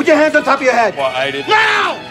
your hands on top of your head. Well, I didn't. Now!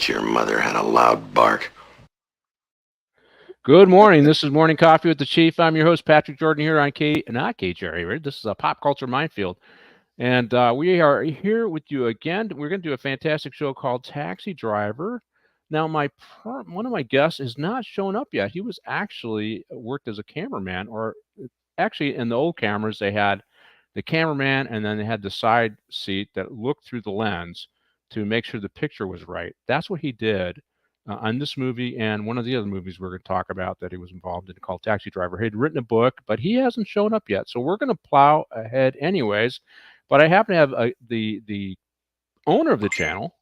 Your mother had a loud bark. Good morning. This is Morning Coffee with the Chief. I'm your host, Patrick Jordan, here on Gerry, right? This is a Pop Culture Minefield. And we are here with you again. We're going to do a fantastic show called Taxi Driver. Now, one of my guests is not shown up yet. He was actually worked as a cameraman, or actually in the old cameras, they had the cameraman and then they had the side seat that looked through the lens to make sure the picture was right. That's what he did on this movie and one of the other movies we're going to talk about that he was involved in called Taxi Driver. He had written a book, but he hasn't shown up yet. So we're going to plow ahead anyways. But I happen to have the owner of the channel,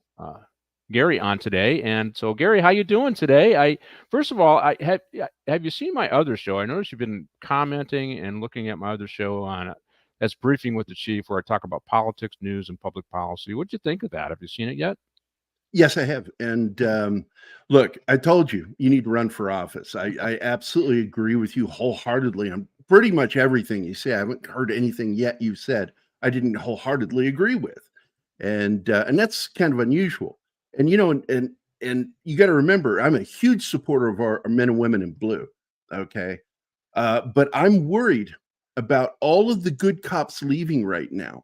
Gerry, on today. And so, Gerry, how you doing today? First of all, have you seen my other show? I noticed you've been commenting and looking at my other show on that's Briefing with the Chief, where I talk about politics, news, and public policy. What'd you think of that? Have you seen it yet? Yes, I have. And look, I told you need to run for office. I absolutely agree with you wholeheartedly on pretty much everything you say. I haven't heard anything yet you said I didn't wholeheartedly agree with. And that's kind of unusual. And, you know, and you got to remember, I'm a huge supporter of our men and women in blue. Okay. But I'm worried about all of the good cops leaving right now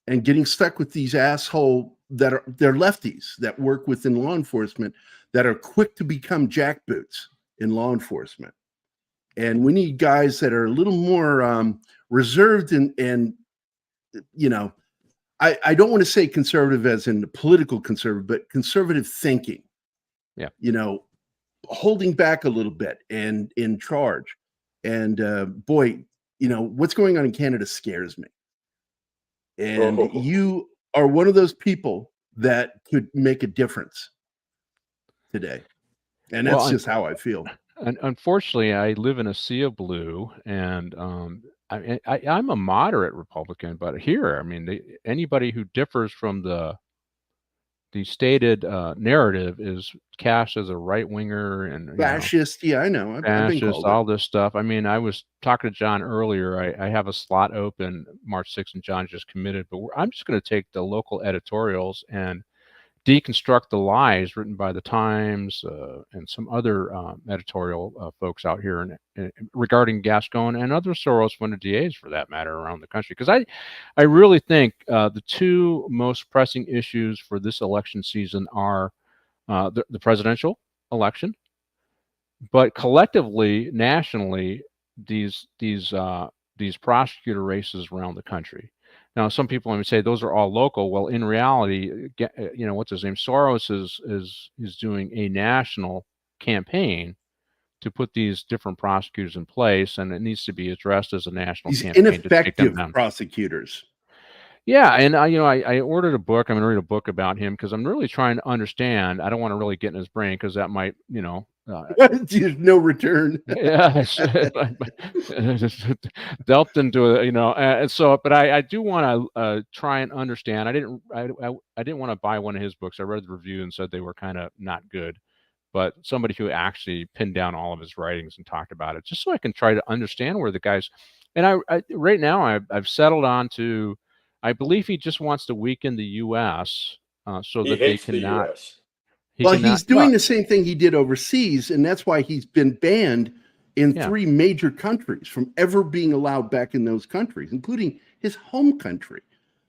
and getting stuck with these asshole they're lefties that work within law enforcement that are quick to become jackboots in law enforcement. And we need guys that are a little more reserved and you know, I don't want to say conservative as in political conservative, but conservative thinking. Yeah. You know, holding back a little bit and in charge. And boy, you know, what's going on in Canada scares me. And you are one of those people that could make a difference today. And that's just how I feel. Unfortunately, I live in a sea of blue, and I'm a moderate Republican, but here, I mean, anybody who differs from the stated narrative is cast as a right winger and fascist. Yeah, I know. I've been called all this stuff. I mean, I was talking to John earlier. I have a slot open March 6th, and John just committed. But I'm just going to take the local editorials and deconstruct the lies written by the Times and some other editorial folks out here regarding Gascon and other Soros-funded DAs, for that matter, around the country. Because I really think the two most pressing issues for this election season are the presidential election, but collectively, nationally, these prosecutor races around the country. Now, some people might say those are all local. Well, in reality, you know, what's his name? Soros is doing a national campaign to put these different prosecutors in place, and it needs to be addressed as a national campaign. Ineffective prosecutors. Yeah, and you know, I ordered a book. I'm going to read a book about him because I'm really trying to understand. I don't want to really get in his brain because that might, you know. There's no return. Yeah, delved into it, you know, and so, but I do want to try and understand. I didn't want to buy one of his books. I read the review and said they were kind of not good, but somebody who actually pinned down all of his writings and talked about it, just so I can try to understand where the guys. And I right now I've settled on to, I believe he just wants to weaken the U.S. So that they cannot. He's doing the same thing he did overseas, and that's why he's been banned in 3 major countries from ever being allowed back in those countries, including his home country,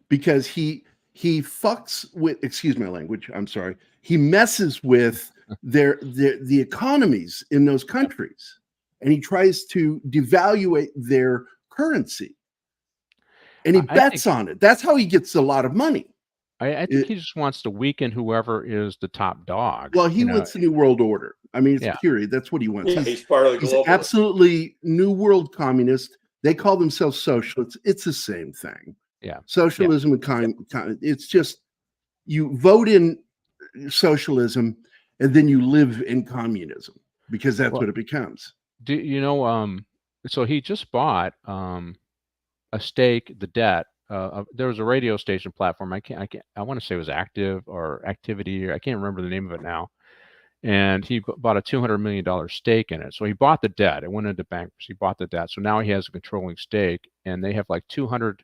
because he fucks with, excuse my language, I'm sorry, he messes with the economies in those countries, and he tries to devaluate their currency, and he I think bets on it. That's how he gets a lot of money. I think he just wants to weaken whoever is the top dog. Well, he wants the New World Order. I mean, it's Yeah. period. That's what he wants. Yeah, he's part of the He's global. absolutely New World communist. They call themselves socialists. It's the same thing. Yeah. Socialism and it's just you vote in socialism and then you live in communism because that's what it becomes. Do you know? So he just bought a stake, the debt. There was a radio station platform. I want to say it was Active or Activity, or I can't remember the name of it now. And he bought a $200 million stake in it. So he bought the debt. It went into bankruptcy. He bought the debt. So now he has a controlling stake, and they have like 200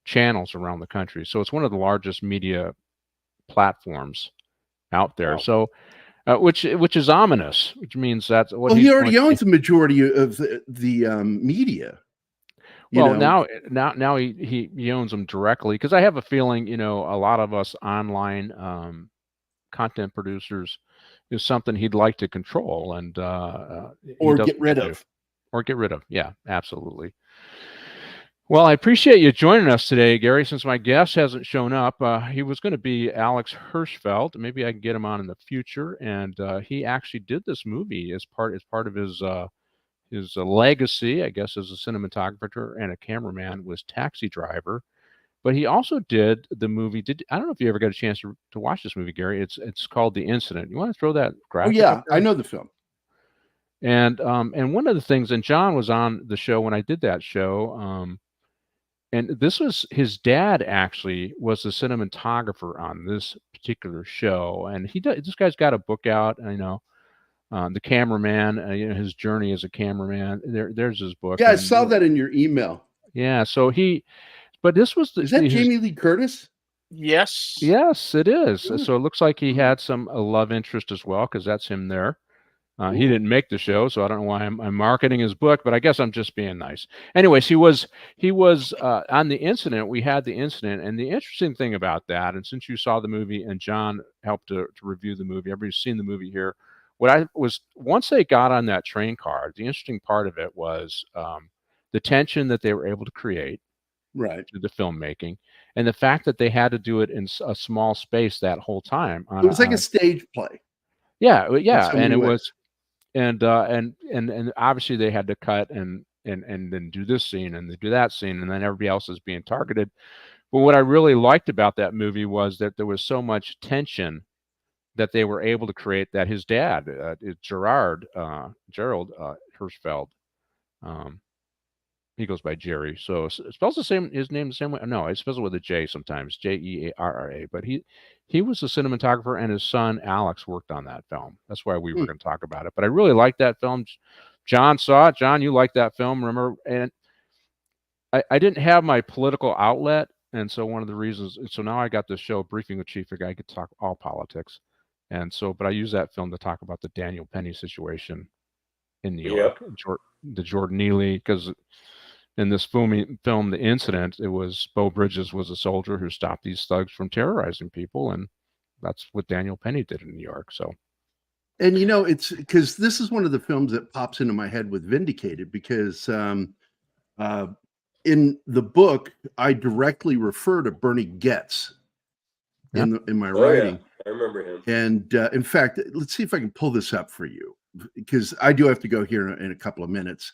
channels around the country. So it's one of the largest media platforms out there. Wow. So, which is ominous, which means that's what. Well, he already owns the majority of the media. Well, now he owns them directly, because I have a feeling, a lot of us online content producers is something he'd like to control and or get rid of. Or get rid of. Yeah, absolutely. Well, I appreciate you joining us today, Gerry. Since my guest hasn't shown up, he was going to be Alex Hirschfeld. Maybe I can get him on in the future. And he actually did this movie as part of his legacy, I guess, as a cinematographer and a cameraman, was Taxi Driver. But he also did the movie. I don't know if you ever got a chance to watch this movie, Gerry. It's called The Incident. You want to throw that graphic? Oh yeah, I know the film. And one of the things, and John was on the show when I did that show. And this was his dad actually was the cinematographer on this particular show, and this guy's got a book out. The Cameraman, his journey as a cameraman. There's his book. Yeah, I saw that in your email. Yeah, so but this was is that Jamie Lee Curtis? Yes. Yes, it is. So it looks like he had some love interest as well, because that's him there. He didn't make the show, so I don't know why I'm marketing his book, but I guess I'm just being nice. Anyways, he was on The Incident. We had The Incident, and the interesting thing about that, and since you saw the movie and John helped to review the movie, everybody's seen the movie here. Once they got on that train car, the interesting part of it was the tension that they were able to create, right, through the filmmaking, and the fact that they had to do it in a small space that whole time. It was like a stage play. Yeah, and it was. And obviously they had to cut and then do this scene and do that scene, and then everybody else is being targeted. But what I really liked about that movie was that there was so much tension that they were able to create, that his dad, Gerald Hirschfeld, he goes by Gerry, so it spells his name the same way. No, it spells it with a J sometimes, Jearra. But he was the cinematographer, and his son Alex worked on that film. That's why we were going to talk about it. But I really liked that film. John saw it. John, you liked that film, remember? And I didn't have my political outlet, and so one of the reasons. So now I got this show, Briefing with Chief. I could talk all politics, but I use that film to talk about the Daniel Penny situation in New York, the Jordan Neely, because in this film, The Incident, it was Bo Bridges was a soldier who stopped these thugs from terrorizing people, and that's what Daniel Penny did in New York. So, and it's because this is one of the films that pops into my head with Vindicated, because in the book I directly refer to Bernie Goetz in my writing. Yeah. I remember him. And in fact, let's see if I can pull this up for you, because I do have to go here in a couple of minutes.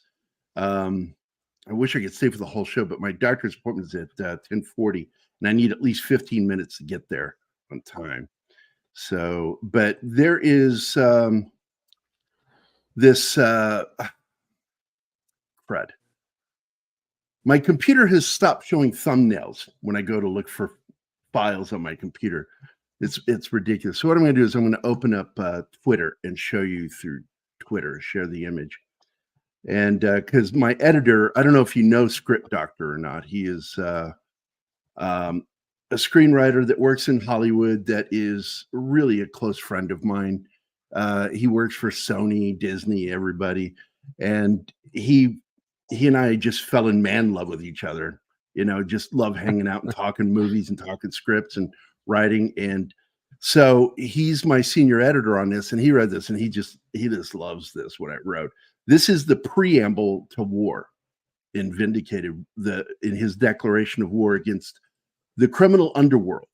I wish I could stay for the whole show, but my doctor's appointment is at 10:40, and I need at least 15 minutes to get there on time. So, but there is this crud. My computer has stopped showing thumbnails when I go to look for files on my computer. It's ridiculous. So what I'm going to do is I'm going to open up Twitter and show you through Twitter, share the image. And because my editor, I don't know if you know Script Doctor or not, he is a screenwriter that works in Hollywood that is really a close friend of mine. He works for Sony, Disney, everybody. And he and I just fell in man love with each other, just love hanging out and talking movies and talking scripts and writing. And So he's my senior editor on this, and he read this, and he just loves this, what I wrote. This is the preamble to war in Vindicated, in his declaration of war against the criminal underworld.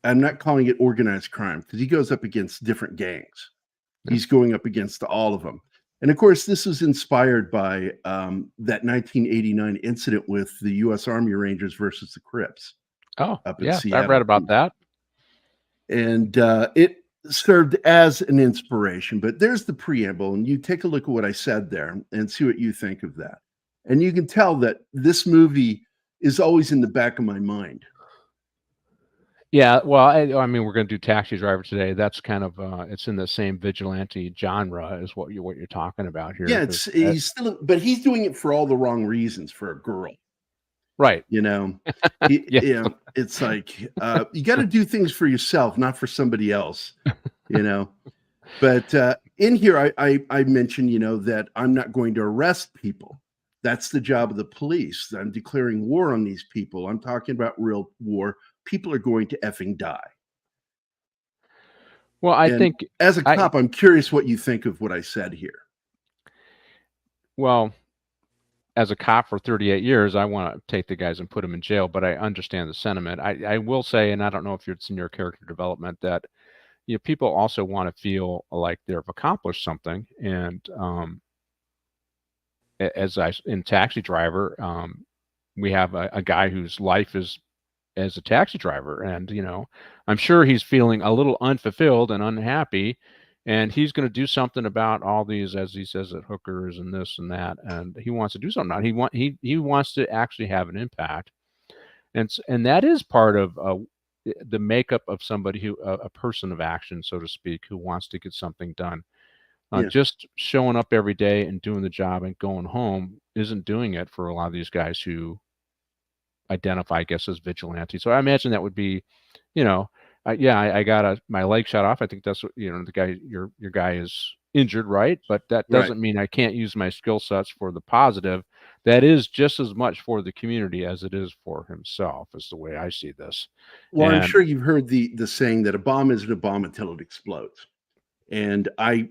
I'm not calling it organized crime because he goes up against different gangs. He's going up against all of them. And of course, this was inspired by that 1989 incident with the U.S. Army Rangers versus the Crips. Oh, up in yeah, Seattle. I've read about that. And it served as an inspiration. But there's the preamble, and you take a look at what I said there and see what you think of that. And you can tell that this movie is always in the back of my mind. Yeah, well, I mean, we're going to do Taxi Driver today. That's kind of it's in the same vigilante genre as what you're talking about here. Yeah, he's still, but he's doing it for all the wrong reasons for a girl. Right. You know, Yeah. it's like you got to do things for yourself, not for somebody else. You know, but in here, I mentioned, you know, that I'm not going to arrest people. That's the job of the police. I'm declaring war on these people. I'm talking about real war. People are going to effing die. Well, I think as a cop, I'm curious what you think of what I said here. Well, as a cop for 38 years, I want to take the guys and put them in jail, but I understand the sentiment. I will say, and I don't know if it's in your character development, that people also want to feel like they've accomplished something. And in Taxi Driver, we have a guy whose life is as a taxi driver, and I'm sure he's feeling a little unfulfilled and unhappy, and he's going to do something about all these, as he says, at hookers and this and that, and he wants to do something. He wants to actually have an impact, and that is part of the makeup of somebody who a person of action, so to speak, who wants to get something done. Just showing up every day and doing the job and going home isn't doing it for a lot of these guys who identify, I guess, as vigilante. So I imagine that would be, I got my leg shot off. I think that's what, the guy, your guy is injured, right? But that doesn't mean I can't use my skill sets for the positive. That is just as much for the community as it is for himself, is the way I see this. Well, I'm sure you've heard the saying that a bomb isn't a bomb until it explodes. And I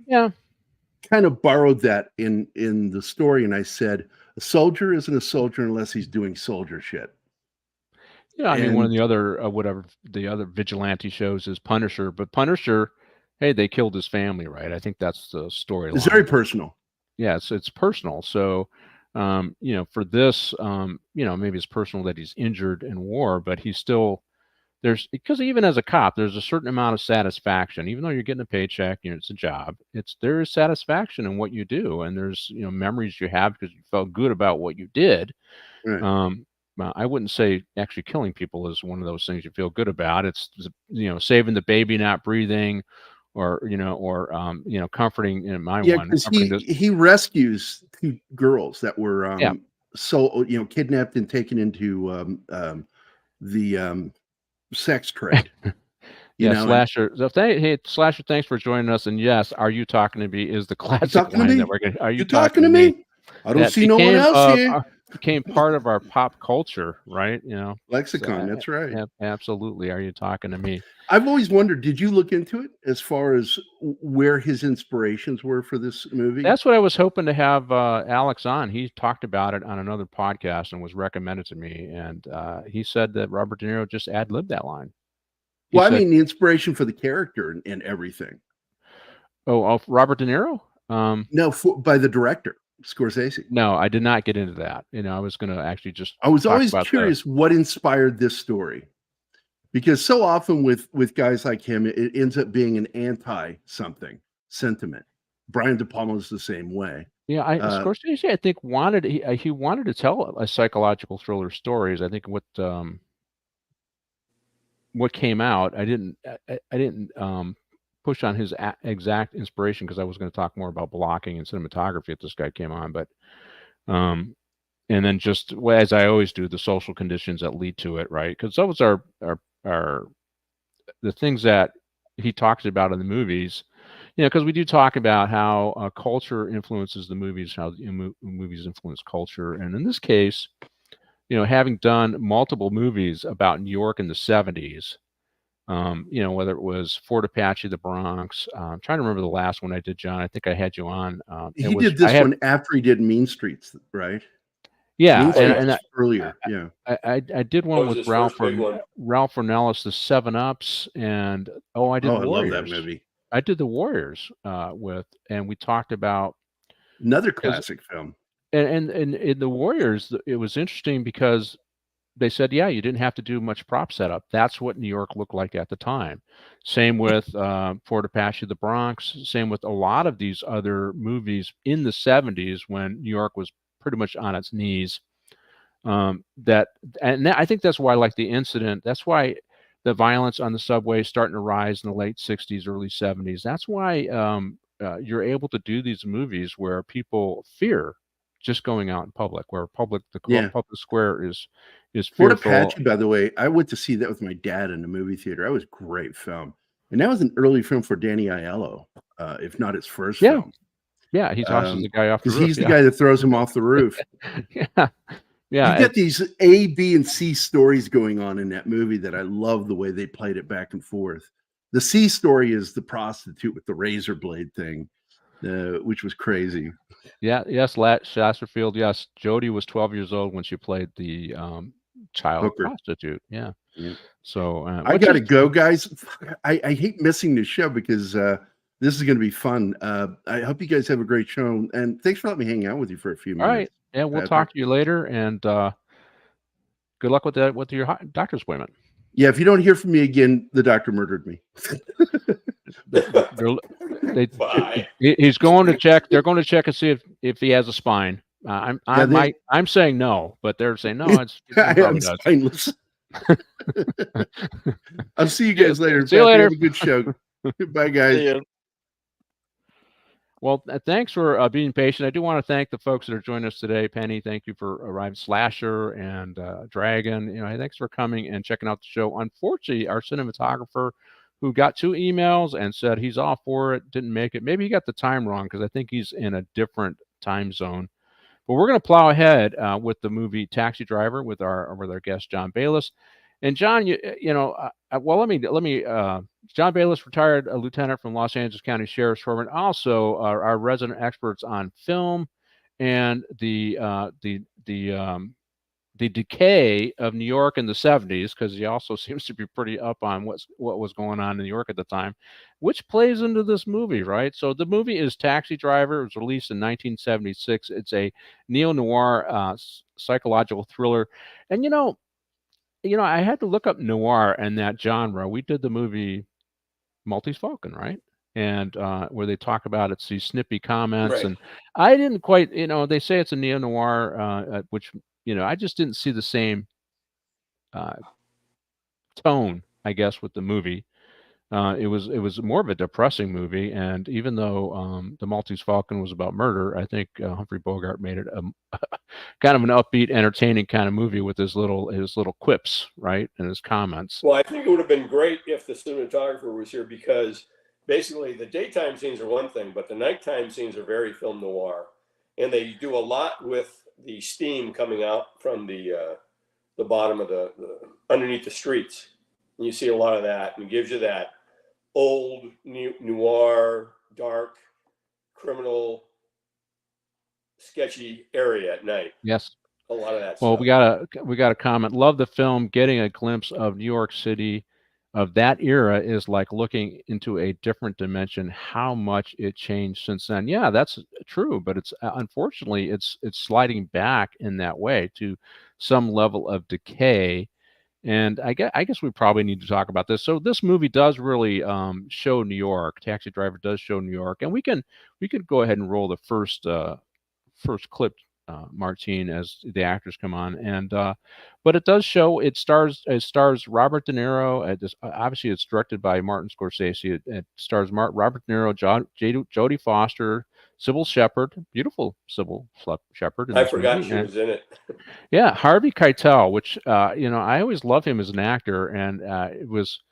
kind of borrowed that in the story, and I said, a soldier isn't a soldier unless he's doing soldier shit. Yeah, I mean, one of the other the other vigilante shows is Punisher, but Punisher, hey, they killed his family, right? I think that's the storyline. It's very personal. Yeah, it's personal. So, for this, maybe it's personal that he's injured in war, but he's still because even as a cop, there's a certain amount of satisfaction, even though you're getting a paycheck, it's a job. There is satisfaction in what you do, and there's memories you have because you felt good about what you did. Right. I wouldn't say actually killing people is one of those things you feel good about. It's saving the baby not breathing, or comforting. In my one, because he rescues 2 girls that were kidnapped and taken into the sex trade. Slasher. So Slasher, thanks for joining us. And yes, Are You Talking to Me is the classic line that we're going. Are you talking to me? I don't see no one else here. Became part of our pop culture, right? Lexicon. That's right. Absolutely. Are you talking to me? I've always wondered, did you look into it as far as where his inspirations were for this movie? That's what I was hoping to have Alex on. He talked about it on another podcast and was recommended to me. And he said that Robert De Niro just ad-libbed that line. I mean, the inspiration for the character and everything. Oh, Robert De Niro? No, by the director, Scorsese. No, I did not get into that. I was going to actually I was always curious what inspired this story, because so often with guys like him, it ends up being an anti-something sentiment. Brian De Palma's the same way. Yeah, Scorsese, I think he wanted to tell a psychological thriller stories. I think what came out, I didn't push on his exact inspiration because I was going to talk more about blocking and cinematography if this guy came on, but and then just as I always do, the social conditions that lead to it, right? Because those are the things that he talks about in the movies. Because we do talk about how culture influences the movies, how movies influence culture, and in this case, having done multiple movies about New York in the 70s, Whether it was Fort Apache, The Bronx. I'm trying to remember the last one I did, John. I think I had you on. He did this one after he did Mean Streets, right? Yeah, Mean Streets and earlier. Yeah. I did one with Ralph Ornelas, the 7-Ups, and I did Warriors. I love that movie. I did the Warriors and we talked about another classic film. And in the Warriors, it was interesting because they said, yeah, you didn't have to do much prop setup. That's what New York looked like at the time. Same with Fort Apache, The Bronx. Same with a lot of these other movies in the 70s when New York was pretty much on its knees. I think that's why I like The Incident. That's why the violence on the subway is starting to rise in the late 60s, early 70s. That's why you're able to do these movies where people fear just going out in public, where public square is fearful. Fort Apache, by the way, I went to see that with my dad in the movie theater. That was a great film. And that was an early film for Danny Aiello, if not his first film. Yeah, he tosses the guy off the roof. Because he's the guy that throws him off the roof. Yeah. You get these A, B, and C stories going on in that movie that I love the way they played it back and forth. The C story is the prostitute with the razor blade thing, which was crazy. Yeah, yes, Shasterfield. Yes, Jody was 12 years old when she played the child Hooker. Prostitute. Yeah. So I gotta go, guys. I hate missing the show because this is going to be fun. I hope you guys have a great show, and thanks for letting me hang out with you for a few minutes. All right, yeah, we'll talk to you later, and good luck with your doctor's appointment. Yeah, if you don't hear from me again, the doctor murdered me. He's going to check. They're going to check and see if he has a spine. I'm saying no, but they're saying no. I'm spineless. I'll see you guys later. See you later. Have a good show. Bye, guys. Well, thanks for being patient. I do want to thank the folks that are joining us today. Penny, thank you for arriving. Slasher and Dragon, hey, thanks for coming and checking out the show. Unfortunately, our cinematographer, who got 2 emails and said he's all for it, didn't make it. Maybe he got the time wrong because I think he's in a different time zone. But we're going to plow ahead with the movie Taxi Driver with our guest John Baylis. And John, let me. John Baylis, retired lieutenant from Los Angeles County Sheriff's Department, also our resident experts on film and the decay of New York in the 70s, because he also seems to be pretty up on what was going on in New York at the time, which plays into this movie, right? So the movie is Taxi Driver. It was released in 1976. It's a neo-noir psychological thriller, and I had to look up noir and that genre. We did the movie Maltese Falcon, right? And where they talk about it's these snippy comments, and I didn't quite, they say it's a neo-noir, which, I just didn't see the same tone, I guess, with the movie. It was more of a depressing movie, and even though the Maltese Falcon was about murder, I think Humphrey Bogart made it kind of an upbeat, entertaining kind of movie with his little quips, right, and his comments. Well, I think it would have been great if the cinematographer was here, because basically the daytime scenes are one thing, but the nighttime scenes are very film noir, and they do a lot with the steam coming out from the bottom of the underneath the streets. And you see a lot of that, and it gives you that old noir, dark, criminal, sketchy area at night. Yes. A lot of that well, stuff. we got a comment. Love the film. Getting a glimpse of New York City of that era is like looking into a different dimension. How much it changed since then. Yeah, that's true, but it's unfortunately it's sliding back in that way to some level of decay. And I guess we probably need to talk about this. So this movie does really show New York. Taxi Driver does show New York, and we can go ahead and roll the first clip, Martine, as the actors come on. And but it does show. It stars Robert De Niro. Obviously, it's directed by Martin Scorsese. It stars Robert De Niro, Jodie Foster, Sybil Shepherd, beautiful Sybil Shepherd. I forgot she was in it. Yeah, Harvey Keitel, which I always love him as an actor, and it was,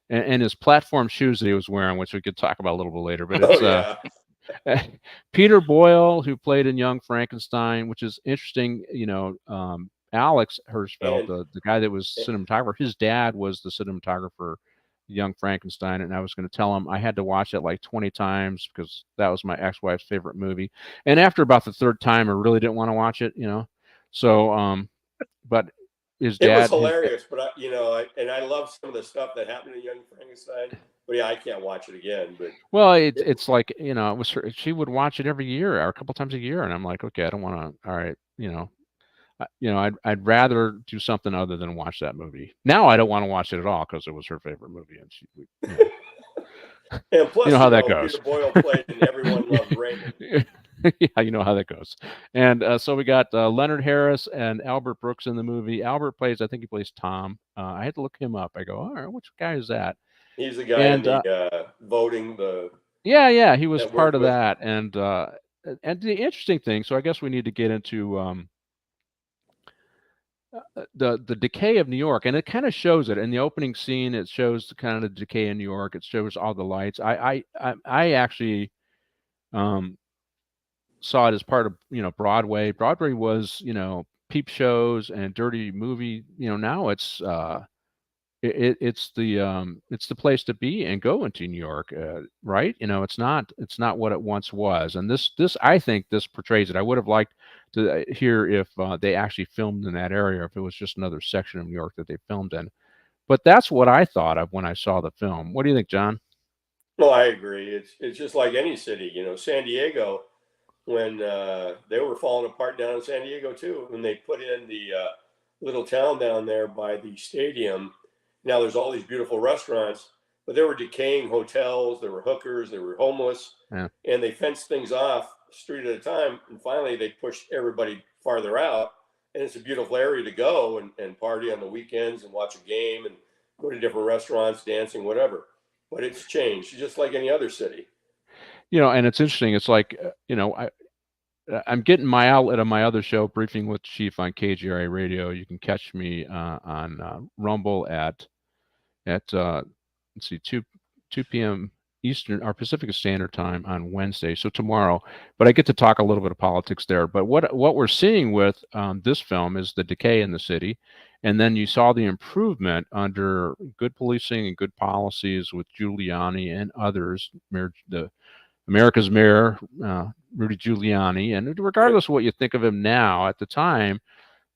and his platform shoes that he was wearing, which we could talk about a little bit later. But it's Peter Boyle, who played in Young Frankenstein, which is interesting. Alex Hirschfeld, the guy that was cinematographer, his dad was the cinematographer Young Frankenstein, and I was going to tell him I had to watch it like 20 times because that was my ex-wife's favorite movie. And after about the third time, I really didn't want to watch it, So, but his It was dad, hilarious, but I love some of the stuff that happened in Young Frankenstein. But yeah, I can't watch it again. But well, it, it's like, it was she would watch it every year or a couple times a year, and I'm like, okay, I don't want to. All right, I'd rather do something other than watch that movie. Now I don't want to watch it at all because it was her favorite movie, and and you know plus, how that goes. Peter Boyle played, and everyone loved Raymond. Yeah, you know how that goes. And so we got Leonard Harris and Albert Brooks in the movie. Albert plays, I think he plays Tom. I had to look him up. I go, all right, which guy is that? He's the guy in And the voting yeah, he was that part worked of with. that. And the interesting thing, so I guess we need to get into the decay of New York, and it kind of shows it in the opening scene. It shows the kind of decay in New York. It shows all the lights. I actually saw it as part of Broadway. Broadway was peep shows and dirty movie. Now it's the place to be and go into New York, right? It's not what it once was. And this I think this portrays it. I would have liked to hear if they actually filmed in that area, if it was just another section of New York that they filmed in. But that's what I thought of when I saw the film. What do you think, John? Well, I agree. It's just like any city, San Diego, when they were falling apart down in San Diego too, when they put in the little town down there by the stadium. Now there's all these beautiful restaurants, but there were decaying hotels, there were hookers, there were homeless, Yeah. and they fenced things off a street at a time. And finally, they pushed everybody farther out, and it's a beautiful area to go and party on the weekends and watch a game and go to different restaurants, dancing, whatever. But it's changed, just like any other city. And it's interesting. It's like, I'm getting my outlet on my other show, Briefing with Chief on KGRA Radio. You can catch me on Rumble at let's see, 2 p.m. Eastern or Pacific Standard Time on Wednesday, so tomorrow. But I get to talk a little bit of politics there. But what we're seeing with this film is the decay in the city, and then you saw the improvement under good policing and good policies with Giuliani and others, America's mayor, Rudy Giuliani. And regardless of what you think of him now, at the time,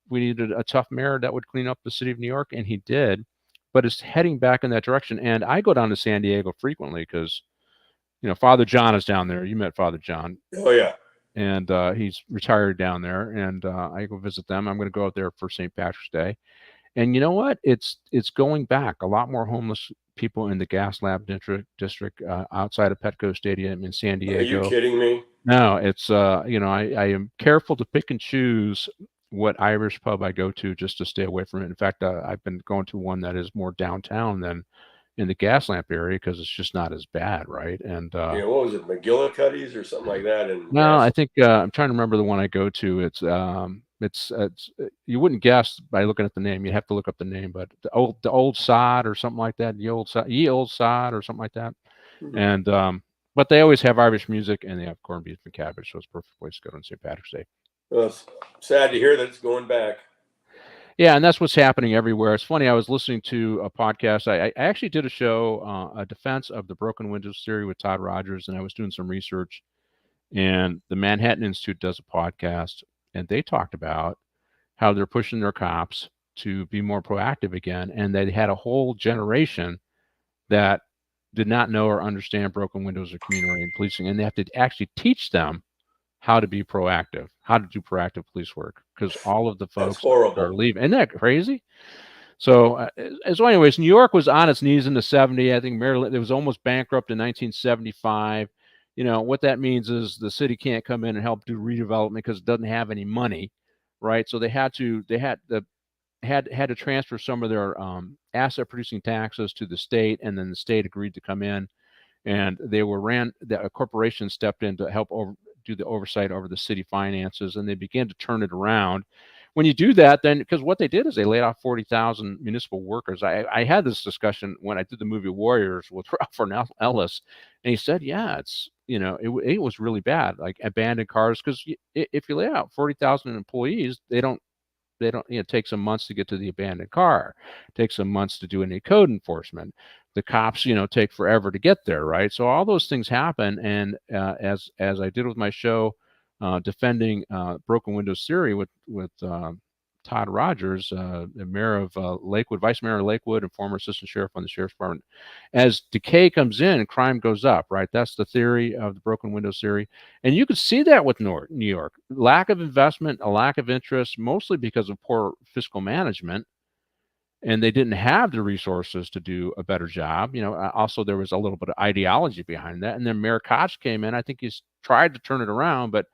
we needed a tough mayor that would clean up the city of New York, and he did. But it's heading back in that direction. And I go down to San Diego frequently because, Father John is down there. You met Father John. Oh yeah. And he's retired down there, and I go visit them. I'm going to go out there for St. Patrick's Day. And you know what? It's going back. A lot more homeless people in the Gas Lab district outside of Petco Stadium in San Diego. Are you kidding me? No, it's I am careful to pick and choose what Irish pub I go to just to stay away from it. In fact, I've been going to one that is more downtown than in the Gas Lamp area because it's just not as bad, right? And What was it, McGillicuddy's or something like that? And no, I think I'm trying to remember the one I go to. It's you wouldn't guess by looking at the name. You have to look up the name, but the old sod or something like that. Ye old sod or something like that. Mhm. And but they always have Irish music and they have corned beef and cabbage, so it's a perfect place to go on St. Patrick's Day. Well, it's sad to hear that it's going back. Yeah, and that's what's happening everywhere. It's funny. I was listening to a podcast. I actually did a show, a defense of the broken windows theory with Todd Rogers, and I was doing some research. And the Manhattan Institute does a podcast, and they talked about how they're pushing their cops to be more proactive again, and they had a whole generation that did not know or understand broken windows or community policing, and they have to actually teach them how to be proactive, how to do proactive police work, because all of the folks are leaving. Isn't that crazy? So, anyways, New York was on its knees in the 70s. I think Maryland, it was almost bankrupt in 1975. What that means is the city can't come in and help do redevelopment because it doesn't have any money, right? So they had to transfer some of their asset producing taxes to the state, and then the state agreed to come in, and a corporation stepped in to help do the oversight over the city finances, and they began to turn it around. When you do that, then, because what they did is they laid off 40,000 municipal workers. I had this discussion when I did the movie Warriors with Ralph Ellis, and he said, yeah, it was really bad, like abandoned cars, because if you lay out 40,000 employees, they don't they don't, it takes them months to get to the abandoned car. It takes them months to do any code enforcement. The cops, take forever to get there, right? So all those things happen. And as I did with my show, defending broken windows theory with Todd Rogers, the mayor of Lakewood, vice mayor of Lakewood, and former assistant sheriff on the sheriff's department. As decay comes in, crime goes up, right? That's the theory of the broken windows theory. And you could see that with New York. Lack of investment, a lack of interest, mostly because of poor fiscal management. And they didn't have the resources to do a better job. Also there was a little bit of ideology behind that. And then Mayor Koch came in. I think he's tried to turn it around, but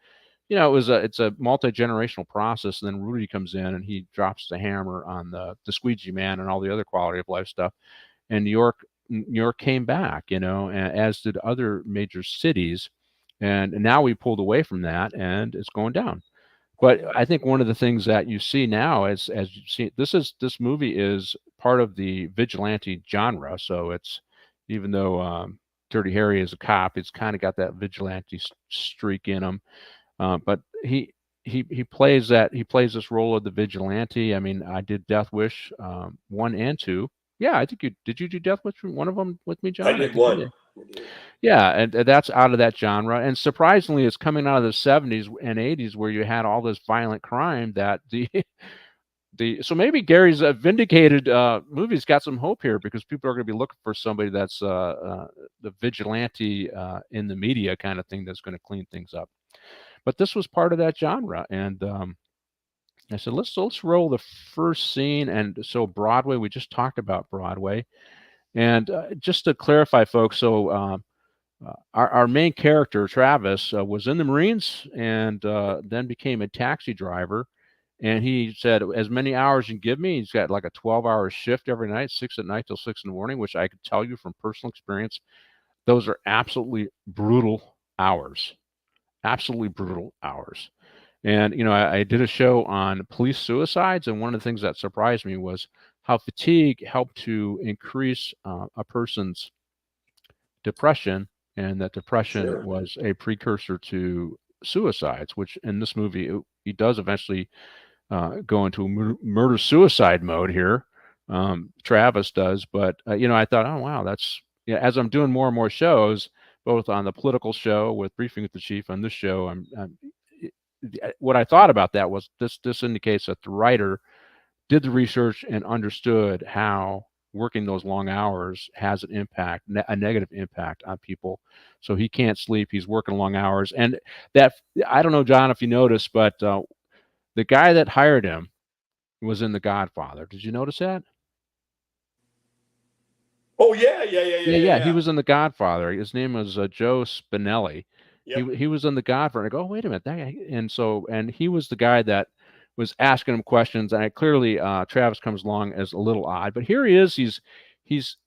it's a multi-generational process. And then Rudy comes in and he drops the hammer on the squeegee man and all the other quality of life stuff. And New York came back, as did other major cities. And now we pulled away from that and it's going down. But I think one of the things that you see now, as you see, this movie is part of the vigilante genre. So it's, even though Dirty Harry is a cop, it's kind of got that vigilante streak in him. But he plays this role of the vigilante. I mean, I did Death Wish 1 and 2. Yeah, I think did you do Death Wish, one of them with me, John? I did one. Yeah, and that's out of that genre. And surprisingly, it's coming out of the 70s and 80s where you had all this violent crime that so maybe Gerry's vindicated movie's got some hope here, because people are going to be looking for somebody that's the vigilante in the media kind of thing that's going to clean things up. But this was part of that genre. And I said, let's roll the first scene. And so Broadway, we just talked about Broadway. And just to clarify, folks, so our main character, Travis, was in the Marines and then became a taxi driver. And he said, as many hours you can give me. He's got like a 12-hour shift every night, 6 at night till 6 in the morning, which I could tell you from personal experience, those are absolutely brutal hours. Absolutely brutal hours. And, I did a show on police suicides. And one of the things that surprised me was how fatigue helped to increase a person's depression. And that depression was a precursor to suicides, which in this movie, he does eventually go into murder-suicide mode here. Travis does. But, I thought, oh, wow, that's, as I'm doing more and more shows, both on the political show with Briefing with the Chief, on this show, what I thought about that was this indicates that the writer did the research and understood how working those long hours has an impact, a negative impact on people. So he can't sleep. He's working long hours. And that, I don't know, John, if you noticed, but the guy that hired him was in The Godfather. Did you notice that? Oh, yeah. He was in The Godfather. His name was Joe Spinelli. Yep. He was in The Godfather. And I go, oh, wait a minute, that guy. And he was the guy that was asking him questions. And clearly, Travis comes along as a little odd, but here he is. He's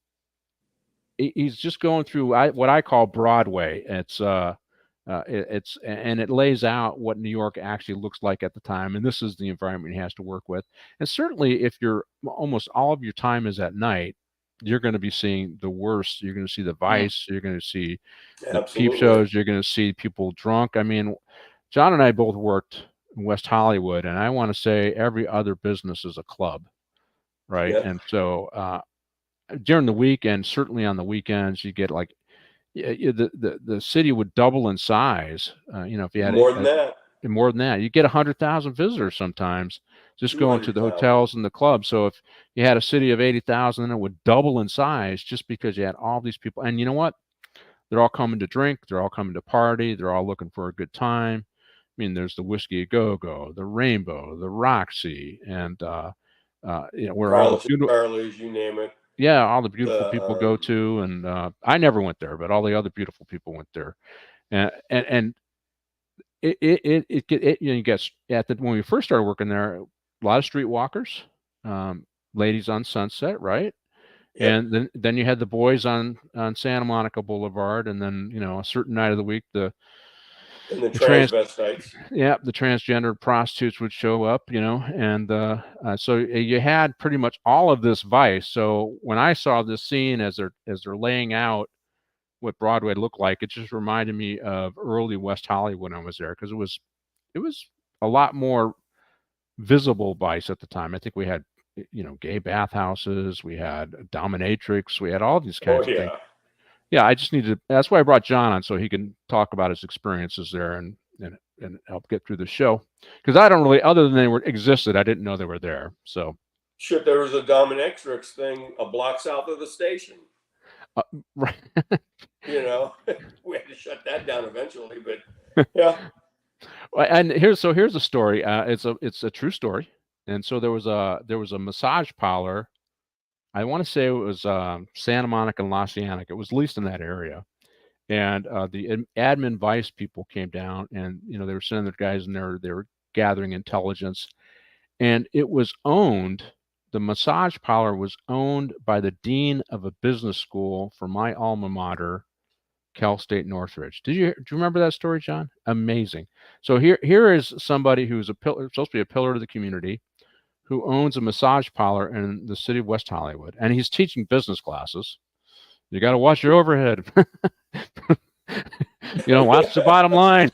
just going through what I call Broadway. And it lays out what New York actually looks like at the time. And this is the environment he has to work with. And certainly, if almost all of your time is at night, you're going to be seeing the worst. You're going to see the vice. You're going to see the peep shows. You're going to see people drunk. I mean, John and I both worked in West Hollywood, and I want to say every other business is a club, right? Yep. And so during the week, and certainly on the weekends, you get like the city would double in size. If you had more than that, you get 100,000 visitors sometimes just going to the hotels and the clubs. So if you had a city of 80,000, then it would double in size just because you had all these people. And you know what? They're all coming to drink. They're all coming to party. They're all looking for a good time. I mean, there's the Whiskey A Go-Go, the Rainbow, the Roxy, and where all the beautiful Charlie's, you name it. Yeah, all the beautiful people go to, and I never went there, but all the other beautiful people went there, and you gets when we first started working there, a lot of streetwalkers, ladies on Sunset, right? Yep. And then you had the boys on Santa Monica Boulevard, and then a certain night of the week the transvestites. The transgender prostitutes would show up, and so you had pretty much all of this vice. So when I saw this scene as they're laying out what Broadway looked like, it just reminded me of early West Hollywood when I was there, because it was a lot more visible vice at the time. I think we had, gay bathhouses, we had dominatrix, we had all these kinds of things. Yeah, I just needed. That's why I brought John on, so he can talk about his experiences there and help get through the show. Because I don't really, other than they were existed, I didn't know they were there. So shit, there was a dominatrix thing a block south of the station. Right. We had to shut that down eventually, but yeah. And here's the story. It's a true story. And so there was a massage parlor. I want to say it was Santa Monica and La Cienega. It was at least in that area. And the admin vice people came down, and they were sending their guys in there. They were gathering intelligence, and it was owned. The massage parlor was owned by the dean of a business school for my alma mater, Cal State Northridge. Do you remember that story, John? Amazing. So here is somebody who's supposed to be a pillar of the community, who owns a massage parlor in the city of West Hollywood, and he's teaching business classes. You got to watch your overhead. Watch the bottom line.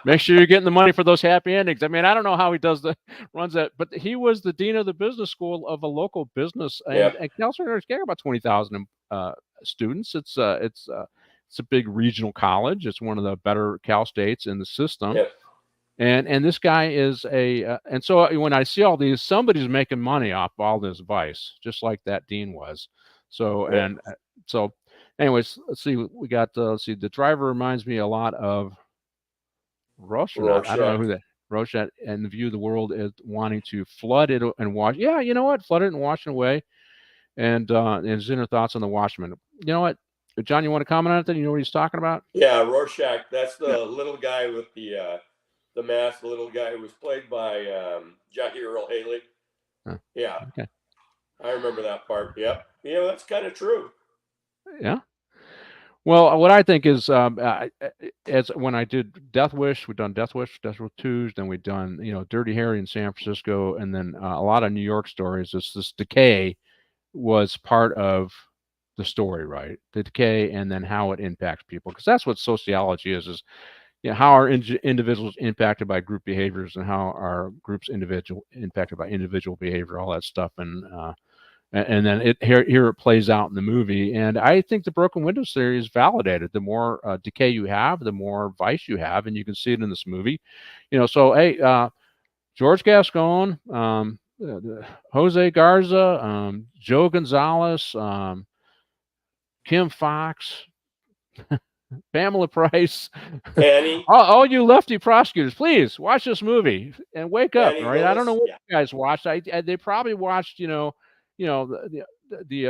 Make sure you're getting the money for those happy endings. I mean, I don't know how he runs that, but he was the dean of the business school of a local business, and Cal State Northridge got about 20,000 students. It's a big regional college. It's one of the better Cal States in the system. Yep. And this guy is and so when I see all these, somebody's making money off all this vice, just like that dean was. So, so anyways, let's see, we got, the driver reminds me a lot of Rorschach. I don't know who that, Rorschach, and the view of the world is wanting to flood it and wash. Yeah, you know what? Flood it and wash it away. And his inner thoughts on the Watchmen. You know what? John, you want to comment on it then? You know what he's talking about? Yeah, Rorschach. That's the little guy with the mask, the little guy who was played by Jackie Earl Haley. Huh. Yeah. Okay. I remember that part. Yep. That's kind of true. Yeah. Well, what I think is, as when I did Death Wish, we've done Death Wish Tues, then we've done, Dirty Harry in San Francisco, and then a lot of New York stories. This decay was part of the story, right? The decay, and then how it impacts people, because that's what sociology is how are individuals impacted by group behaviors, and how are groups impacted by individual behavior, all that stuff. And then here it plays out in the movie. And I think the Broken Windows theory is validated. The more decay you have, the more vice you have, and you can see it in this movie. So hey, George Gascon, Jose Garza, Joe Gonzalez, Kim Fox, Pamela Price, Annie. all you lefty prosecutors, please watch this movie and wake up. Annie Right? Willis. I don't know what you guys watched. They probably watched, the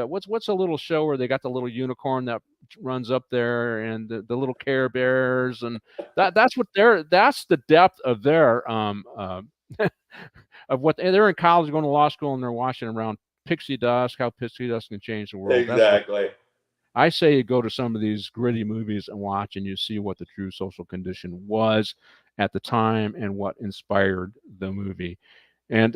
what's a little show where they got the little unicorn that runs up there, and the little Care Bears, and that's the depth of their of what they're in college, going to law school, and they're watching around pixie dust, how pixie dust can change the world. Exactly. I say you go to some of these gritty movies and watch, and you see what the true social condition was at the time and what inspired the movie. And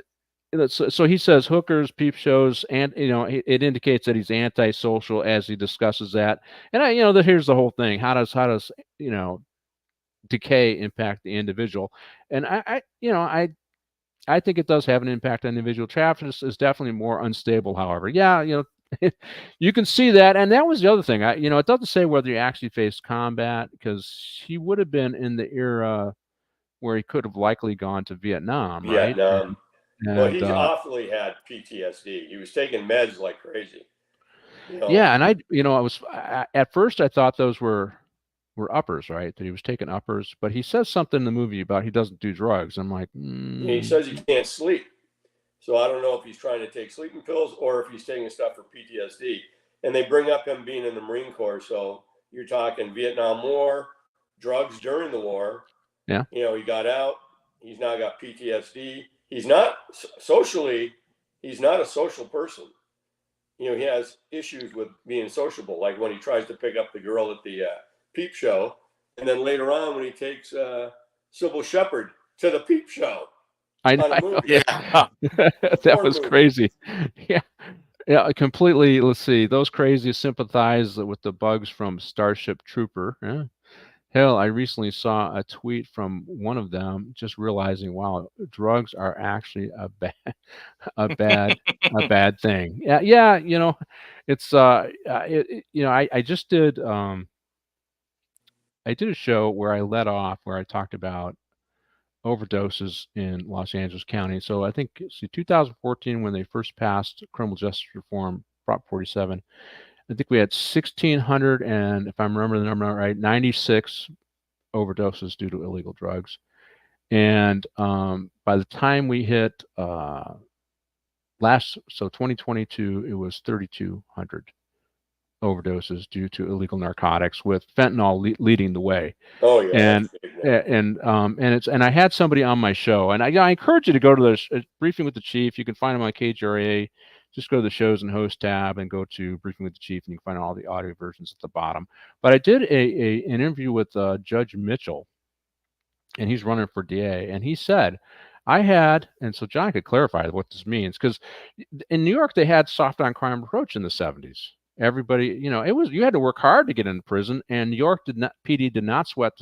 so he says hookers, peep shows, and it indicates that he's antisocial as he discusses that. And here's the whole thing: how does decay impact the individual? And I think it does have an impact on the individual. Travis is definitely more unstable, however. Yeah, you can see that. And that was the other thing. It doesn't say whether he actually faced combat, because he would have been in the era where he could have likely gone to Vietnam, right? Vietnam. Well, he awfully had PTSD. He was taking meds like crazy. Yeah, and I was at first I thought those were uppers, right? That he was taking uppers, but he says something in the movie about he doesn't do drugs. I'm like, He says he can't sleep. So I don't know if he's trying to take sleeping pills or if he's taking stuff for PTSD. And they bring up him being in the Marine Corps. So you're talking Vietnam War, drugs during the war. Yeah. He got out. He's now got PTSD. He's not socially, he's not a social person. He has issues with being sociable, like when he tries to pick up the girl at the peep show. And then later on when he takes Sybil Shepherd to the peep show. I know. Yeah. That was crazy. Yeah, completely. Let's see. Those crazies sympathize with the bugs from Starship Trooper. Hell, I recently saw a tweet from one of them, just realizing, wow, drugs are actually a bad, a bad thing. Yeah, yeah, it's I just did I did a show where I let off where I talked about overdoses in Los Angeles County. So I think 2014 when they first passed criminal justice reform, Prop 47. I think we had 1,600 and if I remember the number right, 96 overdoses due to illegal drugs. And by the time we hit 2022, it was 3,200 overdoses due to illegal narcotics, with fentanyl leading the way. Oh yeah, And that's big now. and I had somebody on my show, and I encourage you to go to the briefing with the chief. You can find him on KGRA. Just go to the shows and host tab and go to briefing with the chief, and you can find all the audio versions at the bottom. But I did an interview with Judge Mitchell, and he's running for DA, and he said, I had, and so John could clarify what this means, because in New York they had soft on crime approach in the 70s. Everybody, it was, you had to work hard to get into prison, and New York PD did not sweat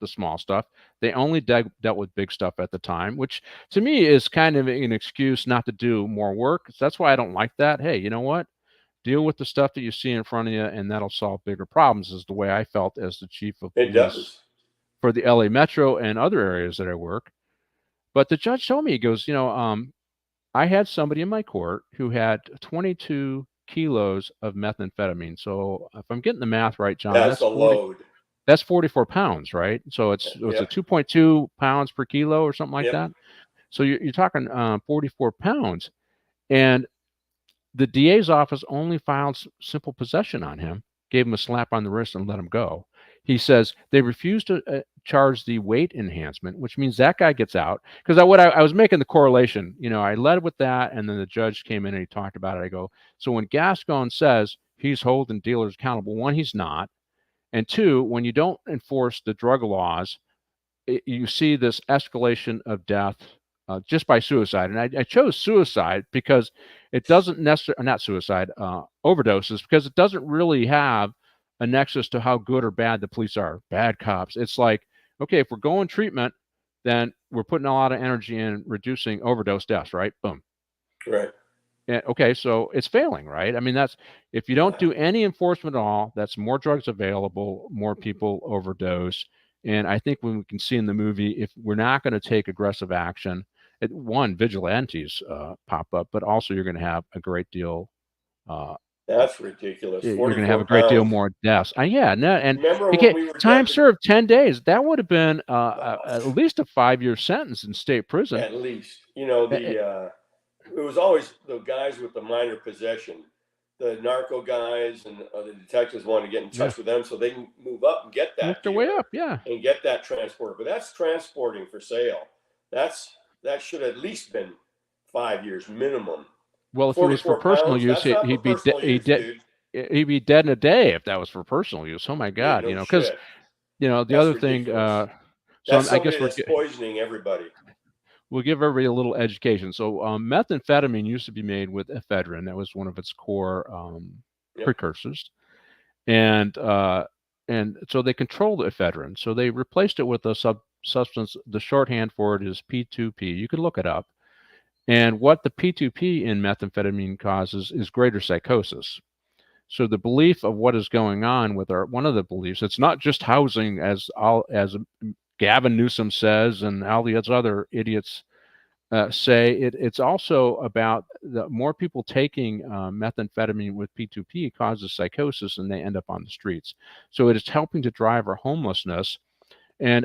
the small stuff. They only dealt with big stuff at the time, which to me is kind of an excuse not to do more work. So that's why I don't like that. Hey, you know what? Deal with the stuff that you see in front of you, and that'll solve bigger problems, is the way I felt as the chief of It police does. for the LA Metro and other areas that I work. But the judge told me, he goes, I had somebody in my court who had 22 kilos of methamphetamine. So if I'm getting the math right, John, That's a load. that's 44 pounds, right? So it's a Yep. 2.2 pounds per kilo or something like Yep. that. So you're talking 44 pounds. And the DA's office only filed simple possession on him, gave him a slap on the wrist and let him go. He says they refused to charge the weight enhancement, which means that guy gets out. Because I was making the correlation, I led with that, and then the judge came in and he talked about it. I go, so when Gascon says he's holding dealers accountable, one, he's not, and two, when you don't enforce the drug laws, you see this escalation of death just by suicide. And I chose suicide because it doesn't necessarily, not suicide, overdoses, because it doesn't really have a nexus to how good or bad the police are, bad cops. It's like, okay, if we're going treatment, then we're putting a lot of energy in reducing overdose deaths, right? Boom. Right. And, okay, so it's failing, right? I mean, if you don't do any enforcement at all, that's more drugs available, more people overdose. And I think when we can see in the movie, if we're not going to take aggressive action, one, vigilantes pop up, but also you're going to have a great deal. That's ridiculous. You're going to 44 have a great deal pounds. more deaths. Yeah, no, and Remember when okay, we were time dead? served 10 days. That would have been at least a 5-year sentence in state prison. At least, it was always the guys with the minor possession, the narco guys, and the detectives wanted to get in touch with them so they can move up and get that Work their way dealer up, yeah. and get that transporter. But that's transporting for sale. That should have at least been 5 years minimum. Well, if it was for 44 personal pounds, use, that's not for he'd be personal use, dude. he'd be dead in a day if that was for personal use. Oh my God, Dude, no because shit. the That's other thing. ridiculous. So That's I guess somebody that's poisoning everybody. we'll give everybody a little education. So methamphetamine used to be made with ephedrine. That was one of its core precursors, and so they controlled the ephedrine. So they replaced it with a substance. The shorthand for it is P2P. You can look it up. And what the P2P in methamphetamine causes is greater psychosis. So the belief of what is going on with one of the beliefs, it's not just housing, as Gavin Newsom says and all the other idiots say. It's also about the more people taking methamphetamine with P2P causes psychosis, and they end up on the streets. So it is helping to drive our homelessness. And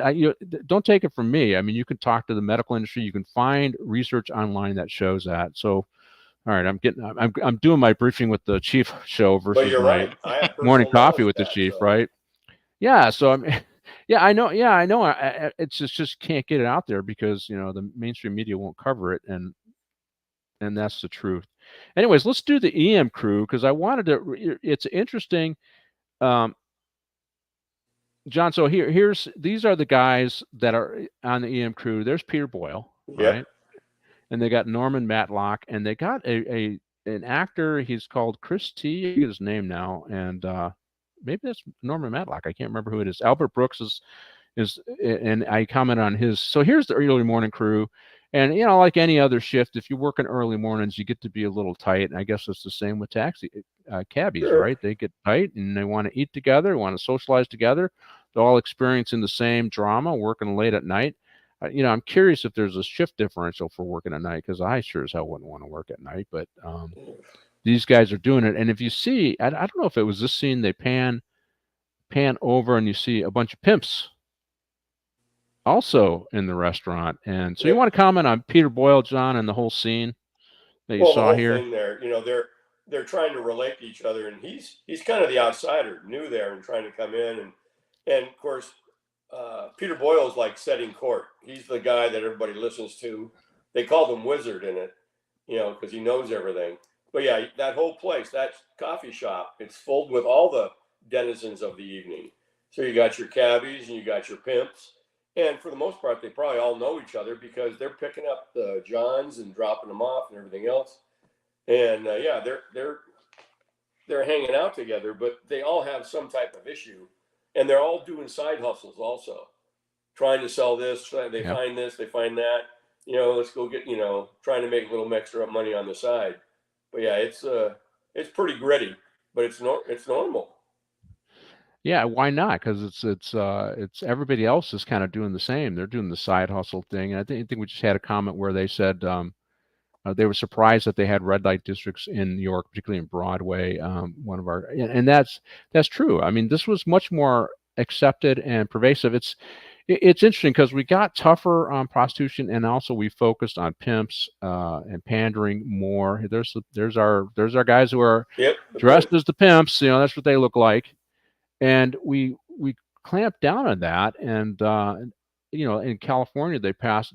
don't take it from me. I mean, you can talk to the medical industry. You can find research online that shows that. So, all right, I'm doing my briefing with the chief show versus you're my right. I have morning personal coffee with knowledge the of chief, that, so. right? Yeah. So I mean, yeah, I know. Yeah, I know. It's just can't get it out there because the mainstream media won't cover it, and that's the truth. Anyways, let's do the EM crew because I wanted to. It's interesting. John, so these are the guys that are on the EM crew. There's Peter Boyle, Yep. right? And they got Norman Matlock, and they got an actor. He's called Chris T. I forget his name now, and maybe that's Norman Matlock. I can't remember who it is. Albert Brooks is, and I comment on his. So here's the early morning crew. And, like any other shift, if you work in early mornings, you get to be a little tight. And I guess it's the same with taxi cabbies, Sure. right? They get tight and they want to eat together, want to socialize together. They're all experiencing the same drama, working late at night. I'm curious if there's a shift differential for working at night, because I sure as hell wouldn't want to work at night. But these guys are doing it. And if you see, I don't know if it was this scene, they pan over and you see a bunch of pimps also in the restaurant. And so you want to comment on Peter Boyle, John, and the whole scene that you Well, the saw whole here? thing there, they're trying to relate to each other, and he's kind of the outsider, new there, and trying to come in, and of course, Peter Boyle's like setting court. He's the guy that everybody listens to. They called him Wizard in it, because he knows everything. But yeah, that whole place, that coffee shop, it's filled with all the denizens of the evening. So you got your cabbies and you got your pimps. And for the most part, they probably all know each other because they're picking up the Johns and dropping them off and everything else. And yeah, they're hanging out together, but they all have some type of issue, and they're all doing side hustles also, trying to sell this. They find this, they find that. Let's go get trying to make a little extra money on the side. But yeah, it's pretty gritty, but it's normal. Yeah, why not? Because it's everybody else is kind of doing the same. They're doing the side hustle thing. And I think we just had a comment where they said they were surprised that they had red light districts in New York, particularly in Broadway. One of our and that's true. I mean, this was much more accepted and pervasive. It's interesting because we got tougher on prostitution, and also we focused on pimps and pandering more. There's our guys who are dressed as the pimps. That's what they look like. And we clamped down on that, and in California they passed.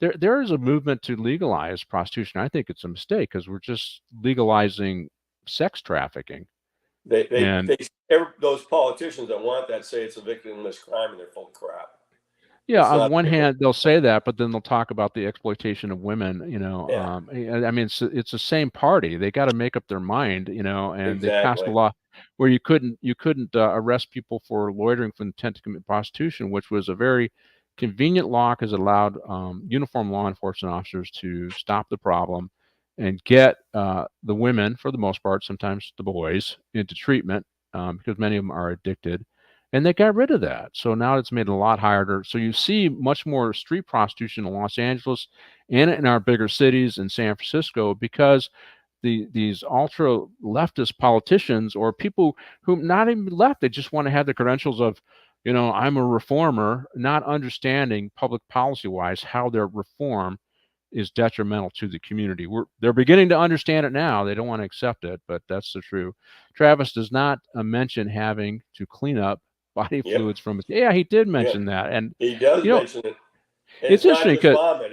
There is a movement to legalize prostitution. I think it's a mistake because we're just legalizing sex trafficking. Those politicians that want that say it's a victimless crime, and they're full of crap. Yeah, on one hand they'll say that, but then they'll talk about the exploitation of women. I mean, it's the same party. They got to make up their mind. And they passed a law where you couldn't arrest people for loitering with intent to commit prostitution, which was a very convenient law because it allowed uniformed law enforcement officers to stop the problem and get the women, for the most part, sometimes the boys, into treatment because many of them are addicted. And they got rid of that. So now it's made it a lot harder. So you see much more street prostitution in Los Angeles and in our bigger cities in San Francisco because these ultra leftist politicians or people who not even left, they just want to have the credentials of, I'm a reformer, not understanding public policy wise how their reform is detrimental to the community. They're beginning to understand it now. They don't want to accept it, but that's the truth. Travis does not mention having to clean up body fluids from his. Yeah, he did mention that, and he does mention it. And it's interesting because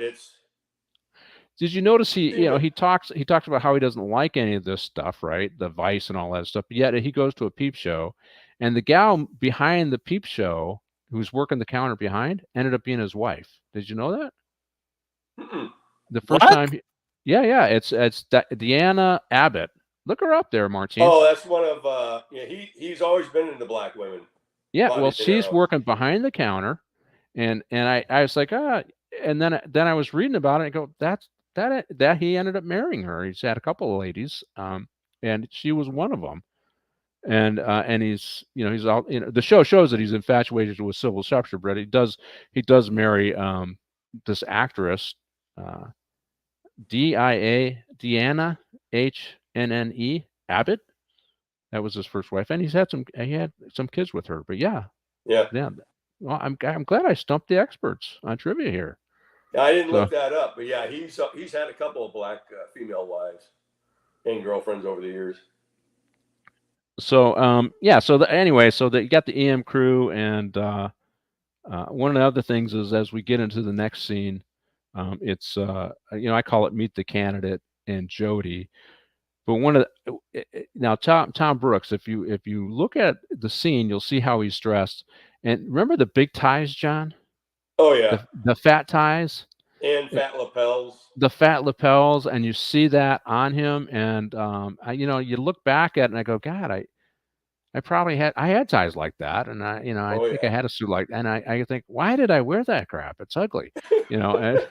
did you notice he talks about how he doesn't like any of this stuff, right? The Vice and all that stuff. But yet he goes to a peep show, and the gal behind the peep show who's working the counter behind ended up being his wife. Did you know that? Mm-mm. The first time, yeah, it's Deanna Abbott. Look her up there, Martin. Oh, that's one of he's always been into black women. Yeah, well, she's working behind the counter, and I was like, and then I was reading about it and go, that he ended up marrying her. He's had a couple of ladies, and she was one of them. And he's he's all the show shows that he's infatuated with Sybil Shepherd, but he does marry this actress, Deanna Hnne Abbott. That was his first wife, and he had some kids with her. But yeah. Well, I'm glad I stumped the experts on trivia here. I didn't look that up, but yeah, he's had a couple of black female wives and girlfriends over the years. So anyway, so that you got the EM crew, and one of the other things is as we get into the next scene, it's I call it Meet the Candidate and Jody. But one of now Tom Brooks, if you look at the scene, you'll see how he's dressed. And remember the big ties, John? Oh yeah, the fat ties and fat lapels. The fat lapels, and you see that on him. And you look back at it, and I go, God, I had ties like that, and I Oh think yeah. I had a suit like, and I think, why did I wear that crap? It's ugly, and,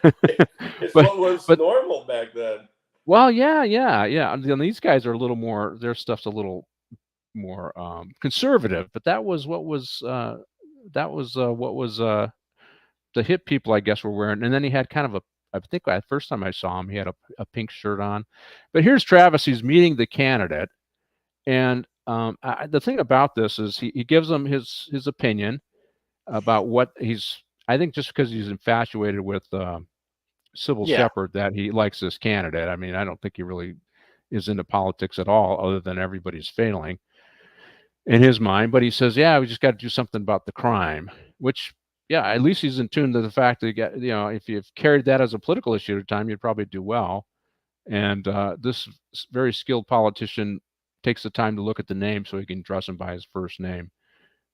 It's but what was but normal back then. well, yeah. And these guys are a little more. Their stuff's a little more conservative, but what was the hip people, I guess, were wearing. And then he had kind of a. I think the first time I saw him, he had a pink shirt on. But here's Travis. He's meeting the candidate. And the thing about this is he gives them his opinion about what he's. I think just because he's infatuated with Sybil Yeah. Shepherd that he likes this candidate. I mean, I don't think he really is into politics at all, other than everybody's failing in his mind. But he says, "Yeah, we just got to do something about the crime." Which, yeah, at least he's in tune to the fact that if you've carried that as a political issue at a time, you'd probably do well. And this very skilled politician takes the time to look at the name so he can address him by his first name.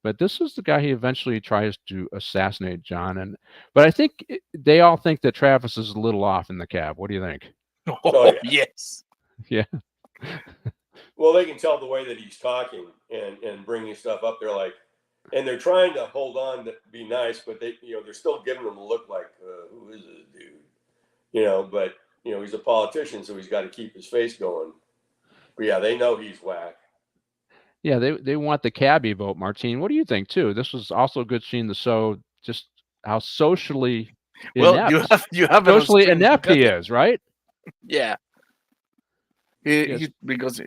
But this is the guy he eventually tries to assassinate, John. But I think they all think that Travis is a little off in the cab. What do you think? Oh, yeah. Yes. Yeah. Well, they can tell the way that he's talking and bringing stuff up. They're like, and they're trying to hold on to be nice, but they're still giving him a look like, who is this dude? But he's a politician, so he's got to keep his face going. But yeah, they know he's whack. Yeah, they want the cabbie vote, Martine. What do you think too? This was also a good scene to show just how socially inept, you have it on socially screen. inept he is, right? Yeah. Yes. Because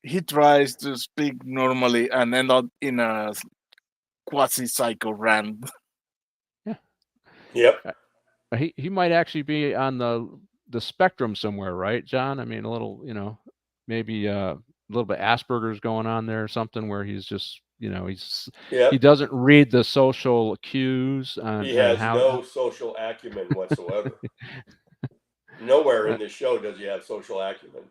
he tries to speak normally and end up in a quasi psycho rant. Yeah. Yep. He might actually be on the spectrum somewhere, right, John? I mean, a little, maybe a little bit Asperger's going on there or something, where he's just, Yep. he doesn't read the social cues He and has how. no social acumen whatsoever. Nowhere in this show does he have social acumen.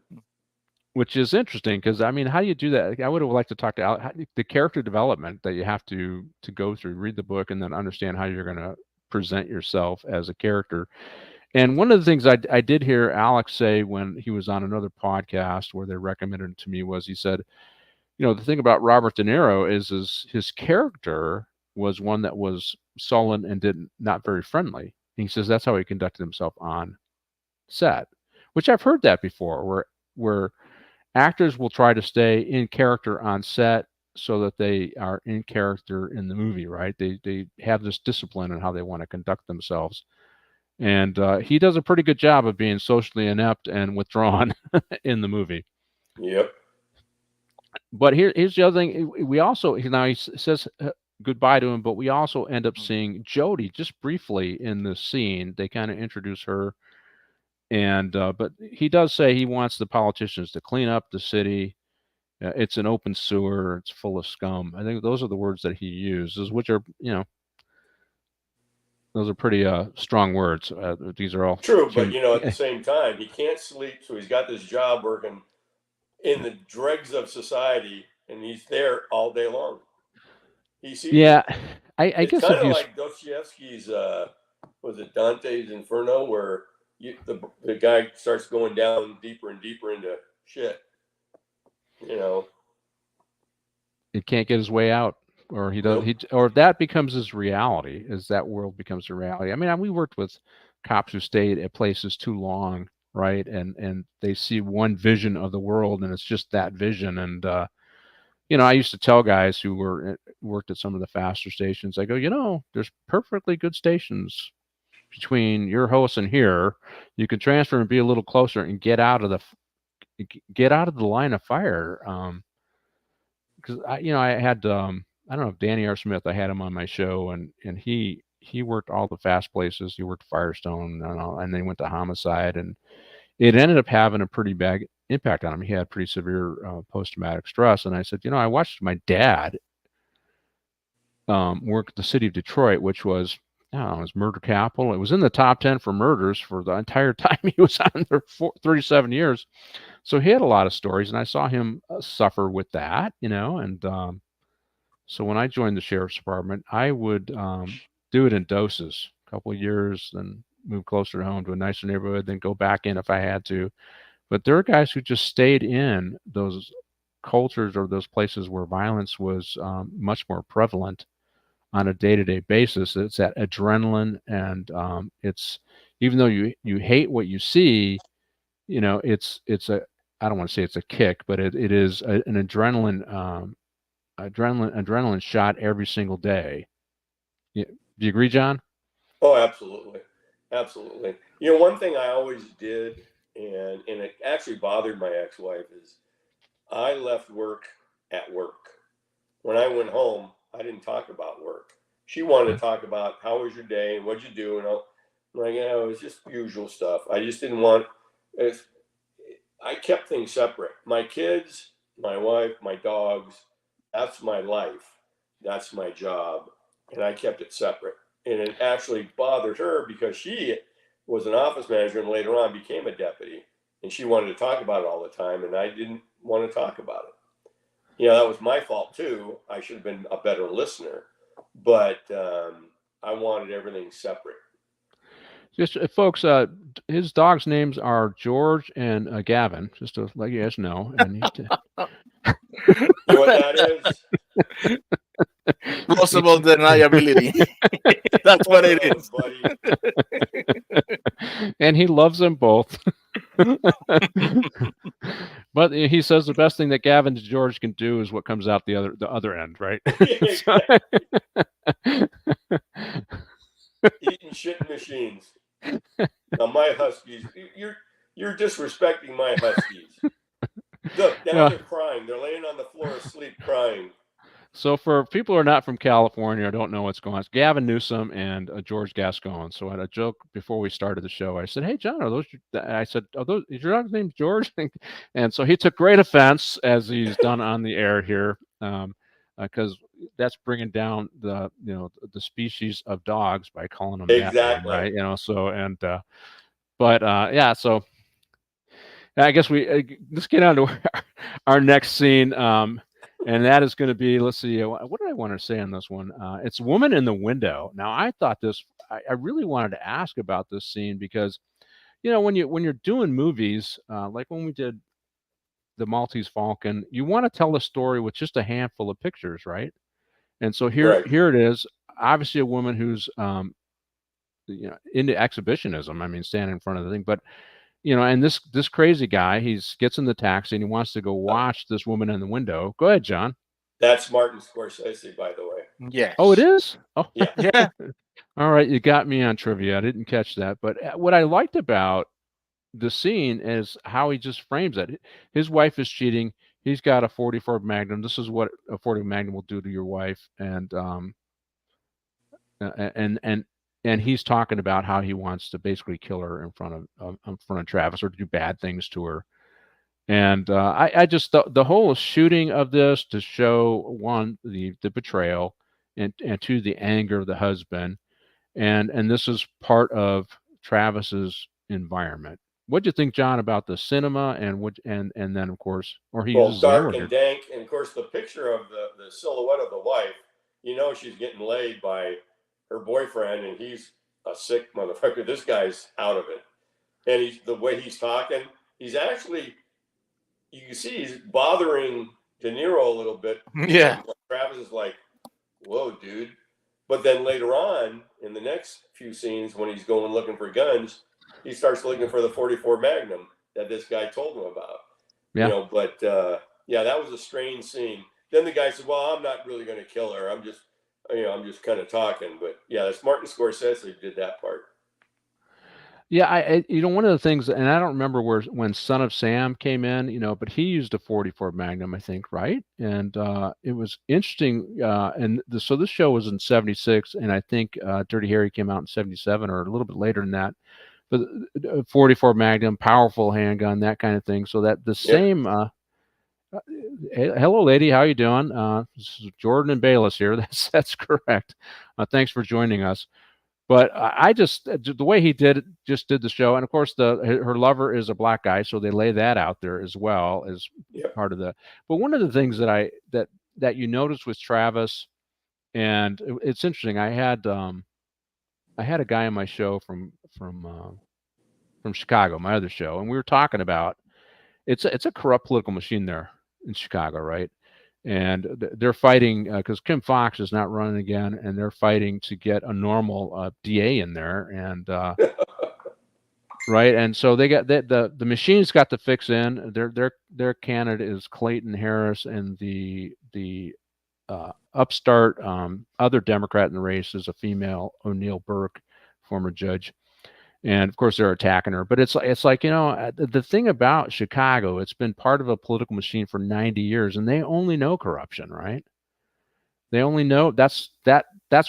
Which is interesting because, I mean, how do you do that? I would have liked to talk to Alec, the character development that you have to go through, read the book, and then understand how you're going to present yourself as a character. And one of the things I did hear Alec say when he was on another podcast where they recommended it to me was, he said, the thing about Robert De Niro is his character was one that was sullen and not very friendly. And he says that's how he conducted himself on set, which I've heard that before, where actors will try to stay in character on set so that they are in character in the movie, right? They have this discipline in how they want to conduct themselves. And he does a pretty good job of being socially inept and withdrawn in the movie. Yep. But here's the other thing. We also, now he says goodbye to him, but we also end up seeing Jody just briefly in the scene. They kind of introduce her. And but he does say he wants the politicians to clean up the city. It's an open sewer. It's full of scum. I think those are the words that he uses, which are, those are pretty strong words. These are all true, but at the same time, he can't sleep, so he's got this job working in the dregs of society, and he's there all day long. He sees. Yeah, I it's guess kind of like Dostoevsky's, was it Dante's Inferno, where the guy starts going down deeper and deeper into shit. He can't get his way out, or he does. Nope. Or that becomes his reality. As that world becomes a reality. I mean, we worked with cops who stayed at places too long, right? And they see one vision of the world, and it's just that vision. And I used to tell guys who worked at some of the faster stations, I go, there's perfectly good stations between your house and here. You can transfer and be a little closer and get out of the line of fire. Because I had I don't know if Danny R. Smith, I had him on my show, and he worked all the fast places. He worked Firestone and then he went to Homicide, and it ended up having a pretty bad impact on him. He had pretty severe post-traumatic stress. And I said, I watched my dad work at the city of Detroit, which was, I don't know, it was murder capital. It was in the top 10 for murders for the entire time he was on there for 37 years. So he had a lot of stories, and I saw him suffer with that, and so when I joined the sheriff's department, I would do it in doses, a couple of years, then move closer to home to a nicer neighborhood, then go back in if I had to. But there are guys who just stayed in those cultures or those places where violence was much more prevalent on a day-to-day basis. It's that adrenaline, and it's, even though you hate what you see, it's a, I don't want to say it's a kick, but it is an adrenaline shot every single day. Do you agree, John? Oh, absolutely. Absolutely. One thing I always did, and it actually bothered my ex-wife, is I left work at work. When I went home, I didn't talk about work. She wanted to talk about how was your day and what'd you do, and I'm like, it was just usual stuff. I just didn't want. I kept things separate. My kids, my wife, my dogs, that's my life. That's my job. And I kept it separate. And it actually bothered her because she was an office manager and later on became a deputy. And she wanted to talk about it all the time. And I didn't want to talk about it. That was my fault too. I should have been a better listener. But I wanted everything separate. Just folks, his dogs' names are George and Gavin, just to let you guys know. And You know what that is? Plausible deniability. That's what it is, buddy. And he loves them both. But he says the best thing that Gavin and George can do is what comes out the other end, right? Eating shit machines. Now my huskies, you're disrespecting my huskies. Look, now they're crying. They're laying on the floor asleep crying. So for people who are not from California or don't know what's going on, it's Gavin Newsom and George Gascon. So I had a joke before we started the show. I said, "Hey, John, is your dog's name George?" And so he took great offense, as he's done on the air here, because that's bringing down the species of dogs by calling them that name, right? So so I guess let's get on to our next scene. And that is going to be, let's see, what did I want to say on this one? It's Woman in the Window. Now, I thought I really wanted to ask about this scene because, when you're doing movies, like when we did The Maltese Falcon, you want to tell a story with just a handful of pictures, right? And so here it is, obviously a woman who's, into exhibitionism. I mean, standing in front of the thing, but and this crazy guy, gets in the taxi and he wants to go watch this woman in the window. Go ahead, John. That's Martin Scorsese, by the way. Yes. Oh, it is? Oh, yeah. All right, you got me on trivia. I didn't catch that. But what I liked about the scene is how he just frames it. His wife is cheating. He's got a 44 Magnum. This is what a 40 Magnum will do to your wife. And he's talking about how he wants to basically kill her in front of Travis, or do bad things to her. And I just the whole shooting of this to show, one, the betrayal, and two, the anger of the husband, and this is part of Travis's environment. What do you think, John, about the cinema and then of course, or he uses dark and dank, and of course the picture of the silhouette of the wife. She's getting laid by her boyfriend, and he's a sick motherfucker. This guy's out of it, and the way he's talking, he's actually, you can see he's bothering De Niro a little bit. Yeah. Travis is like, "Whoa, dude!" But then later on, in the next few scenes, when he's going looking for guns, he starts looking for the 44 Magnum that this guy told him about. Yeah. But that was a strange scene. Then the guy said, "Well, I'm not really going to kill her. I'm just kind of talking." But yeah, that's Martin Scorsese who did that part. Yeah, one of the things, and I don't remember when Son of Sam came in, but he used a 44 Magnum, I think, right? And it was interesting. So this show was in '76, and I think Dirty Harry came out in '77 or a little bit later than that. But 44 Magnum, powerful handgun, that kind of thing. So that the same. Hello, lady. How you doing? This is Jordan and Baylis here. That's correct. Thanks for joining us. But I just, the way he did the show, and of course her lover is a black guy, so they lay that out there as well as part of the. But one of the things that you notice with Travis, and it's interesting. I had a guy on my show from Chicago, my other show, and we were talking about it's a corrupt political machine there in Chicago, right? And they're fighting because Kim Foxx is not running again, and they're fighting to get a normal DA in there, and right. And so they got the machine's got the fix in. Their candidate is Clayton Harris, and the upstart other Democrat in the race is a female, O'Neill Burke, former judge. And of course they're attacking her, but it's like, you know, the thing about Chicago, it's been part of a political machine for 90 years, and they only know corruption, right? They only know that's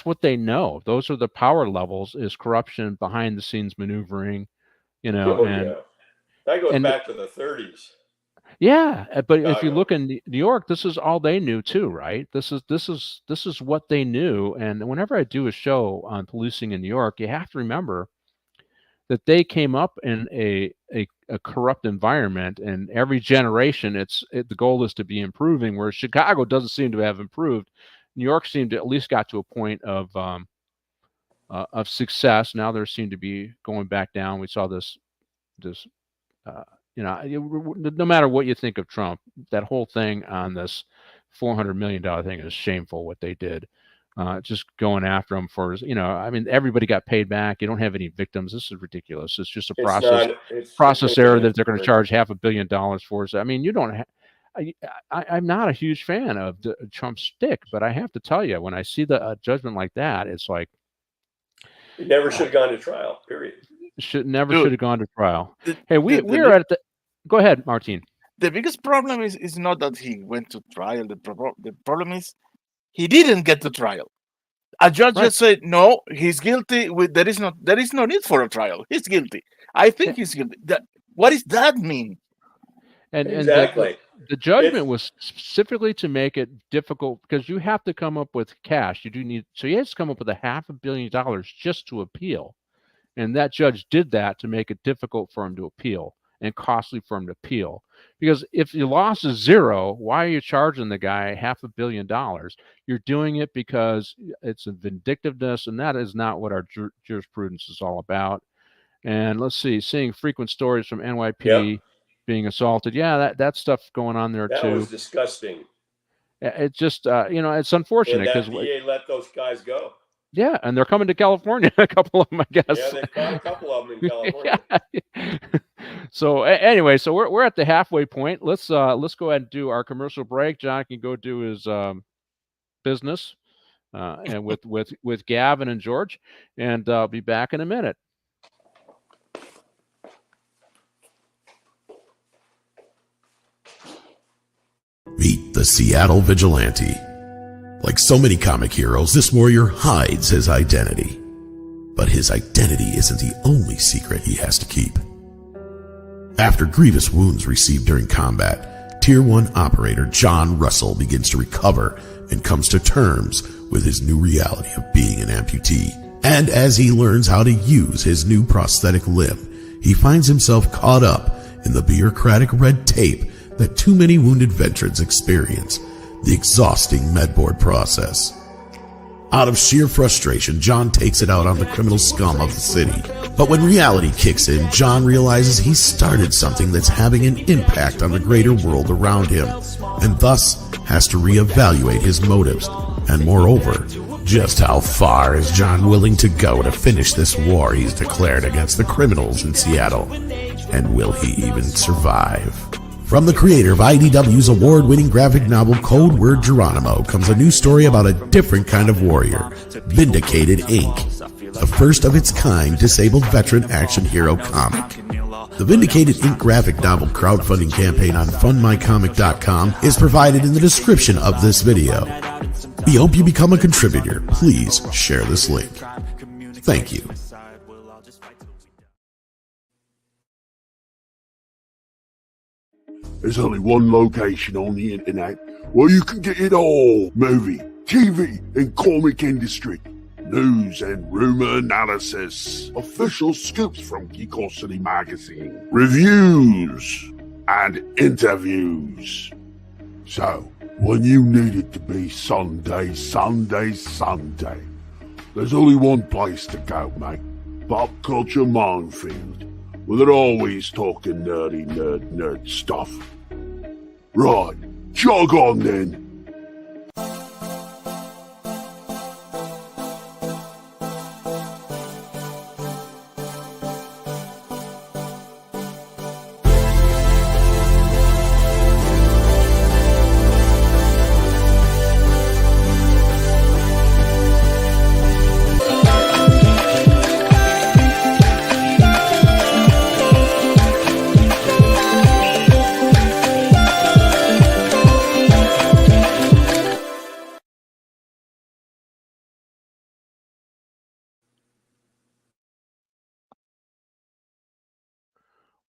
what they know. Those are the power levels, is corruption, behind the scenes maneuvering, you know. Yeah, that goes back to the 30s. Yeah, but if you look in New York, this is all they knew too, right? This is what they knew. And whenever I do a show on policing in New York, you have to remember that they came up in a corrupt environment, and every generation the goal is to be improving, whereas Chicago doesn't seem to have improved. New York seemed to at least got to a point of success. Now there seem to be going back down. We saw this you know, no matter what you think of Trump, that whole thing on this $400 million thing is shameful, what they did. Just going after them for, you know, I mean, everybody got paid back. You don't have any victims. This is ridiculous. It's just a process error that they're going to charge $500 million for. So, I mean, you don't I'm not a huge fan of Trump's stick, but I have to tell you, when I see the judgment like that, it's like, it never should have gone to trial, period. Should have gone to trial. Hey, we're at the. Go ahead, Martin. The biggest problem is not that he went to trial. The problem is he didn't get to trial. A judge just said, no, he's guilty. There is no need for a trial. He's guilty. I think he's guilty. What does that mean? And exactly. The judgment was specifically to make it difficult, because you have to come up with cash. You do need, so he has to come up with $500 million just to appeal. And that judge did that to make it difficult for him to appeal and costly for him to appeal. Because if your loss is zero, why are you charging the guy $500 million? You're doing it because it's a vindictiveness, and that is not what our jurisprudence is all about. And let's see, seeing frequent stories from NYPD being assaulted. Yeah, that stuff going on there too. That was disgusting. It's just, you know, it's unfortunate because DA let those guys go. Yeah, and they're coming to California, a couple of them, I guess. Yeah, they caught a couple of them in California. So anyway, so we're at the halfway point. Let's go ahead and do our commercial break. John can go do his business, and with Gavin and George, and I'll be back in a minute. Meet the Seattle Vigilante. Like so many comic heroes, this warrior hides his identity. But his identity isn't the only secret he has to keep. After grievous wounds received during combat, Tier 1 operator John Russell begins to recover and comes to terms with his new reality of being an amputee. And as he learns how to use his new prosthetic limb, he finds himself caught up in the bureaucratic red tape that too many wounded veterans experience, the exhausting medboard process. Out of sheer frustration, John takes it out on the criminal scum of the city. But when reality kicks in, John realizes he started something that's having an impact on the greater world around him, and thus has to reevaluate his motives. And moreover, just how far is John willing to go to finish this war he's declared against the criminals in Seattle? And will he even survive? From the creator of IDW's award-winning graphic novel Code Word Geronimo comes a new story about a different kind of warrior, Vindicated Inc., the first of its kind disabled veteran action hero comic. The Vindicated Inc. graphic novel crowdfunding campaign on fundmycomic.com is provided in the description of this video. We hope you become a contributor. Please share this link. Thank you. There's only one location on the internet where you can get it all. Movie, TV, and comic industry. News and rumor analysis. Official scoops from Geekosity magazine. Reviews and interviews. So, when you need it to be Sunday, there's only one place to go, mate. Pop Culture Minefield. Well, they're always talking nerdy nerd stuff. Right, Jog on then.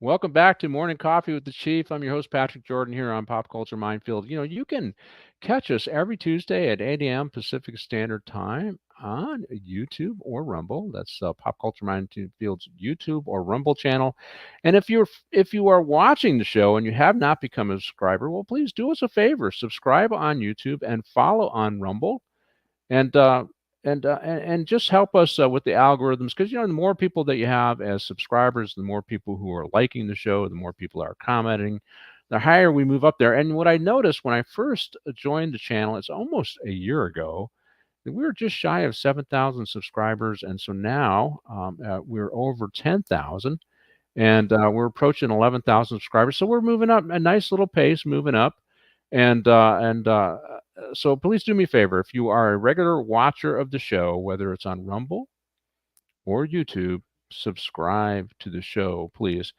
Welcome back to Morning Coffee with the Chief. I'm your host, Patrick Jordan, here on Pop Culture Minefield. You know, you can catch us every Tuesday at 8 a.m. Pacific Standard Time on YouTube or Rumble. That's Pop Culture Minefield's YouTube or Rumble channel. And if you are watching the show and you have not become a subscriber, well, please do us a favor. Subscribe on YouTube and follow on Rumble. And just help us with the algorithms, because the more people that you have as subscribers, the more people who are liking the show, the more people are commenting, the higher we move up there. And what I noticed when I first joined the channel, it's almost a year ago, that we were just shy of 7,000 subscribers, and so now we're over 10,000, and we're approaching 11,000 subscribers. So we're moving up a nice little pace, moving up. So please do me a favor. If you are a regular watcher of the show, whether it's on Rumble or YouTube, subscribe to the show, please.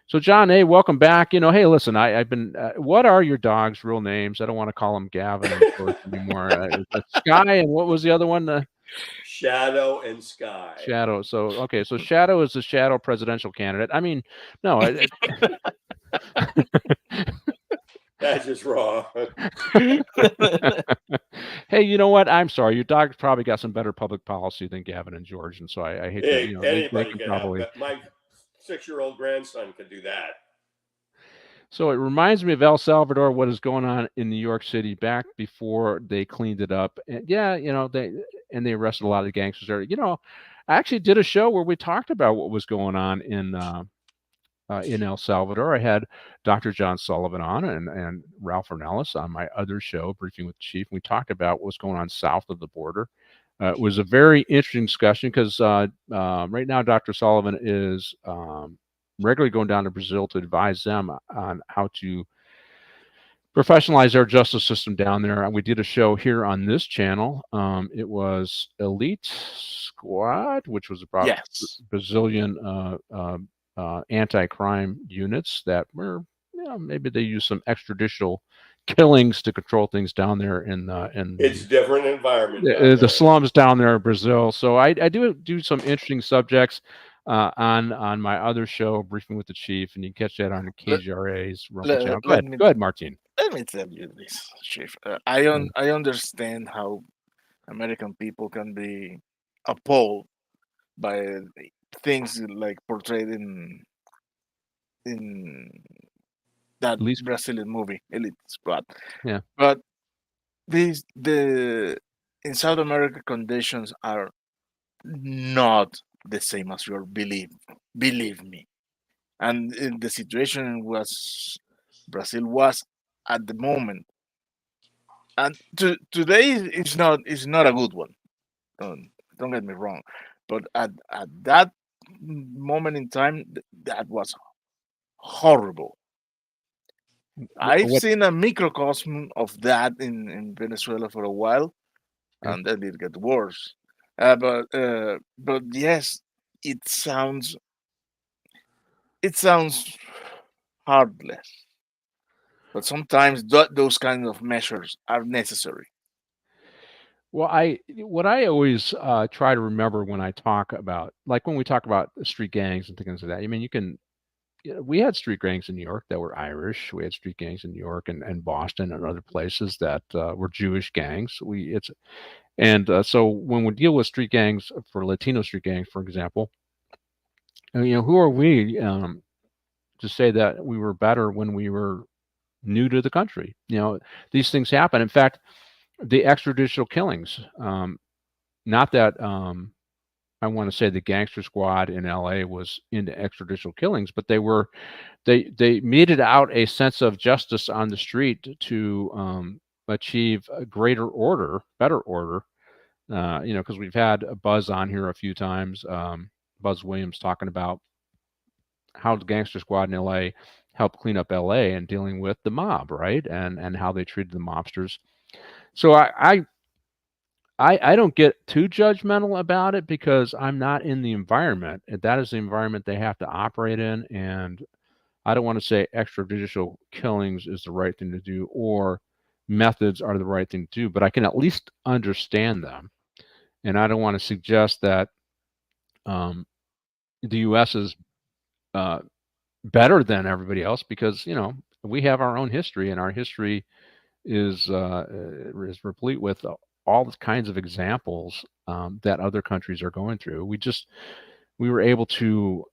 So John A., welcome back. Hey, listen, I've been, what are your dog's real names? I don't want to call them Gavin and George anymore. Sky, and what was the other one? Shadow and Sky. Shadow. So, okay. So Shadow is the Shadow presidential candidate. I mean, no. That's just wrong. Hey, you know what? I'm sorry. Your dog's probably got some better public policy than Gavin and George, and so I hate Hey, to. anybody can probably have that. My 6-year-old grandson could do that. So it reminds me of El Salvador, what is going on in New York City back before they cleaned it up. And yeah, they arrested a lot of the gangsters there. I actually did a show where we talked about what was going on in El Salvador. I had Dr. John Sullivan on and Ralph Ornelas on my other show, Briefing with the Chief. We talked about what was going on south of the border. It was a very interesting discussion because right now Dr. Sullivan is regularly going down to Brazil to advise them on how to professionalize our justice system down there. We did a show here on this channel. It was Elite Squad, which was about Brazilian anti-crime units that were, maybe they use some extrajudicial killings to control things down there in it's different environment. The slums down there in Brazil. So I do some interesting subjects on my other show, Briefing with the Chief, and you can catch that on the KGRA's Rumble channel. Go ahead, Martin. Let me tell you this, Chief. I understand how American people can be appalled by things like portrayed in that Brazilian movie, Elite Squad. Yeah. But in South America, conditions are not the same as your believe me. And the situation Brazil was at the moment, and today is not a good one. Don't get me wrong, but at that moment in time, that was horrible. I've seen a microcosm of that in Venezuela for a while, and then it got worse. But yes, it sounds heartless. But sometimes those kinds of measures are necessary. Well, what I always try to remember when I talk about, like when we talk about street gangs and things like that, I mean, we had street gangs in New York that were Irish. We had street gangs in New York and Boston and other places that were Jewish gangs. So when we deal with street gangs, for Latino street gangs, for example, who are we to say that we were better when we were new to the country? These things happen. In fact, the extrajudicial killings, not that I want to say the gangster squad in LA was into extrajudicial killings, but they meted out a sense of justice on the street to achieve a greater order, better order. Because we've had Buzz on here a few times, Buzz Williams talking about how the gangster squad in LA helped clean up LA and dealing with the mob, right? And how they treated the mobsters. So I don't get too judgmental about it because I'm not in the environment. That is the environment they have to operate in. And I don't want to say extrajudicial killings is the right thing to do or methods are the right thing to do, but I can at least understand them. And I don't want to suggest that the U.S. is better than everybody else because, we have our own history and our history is replete with all kinds of examples that other countries are going through. We were able to,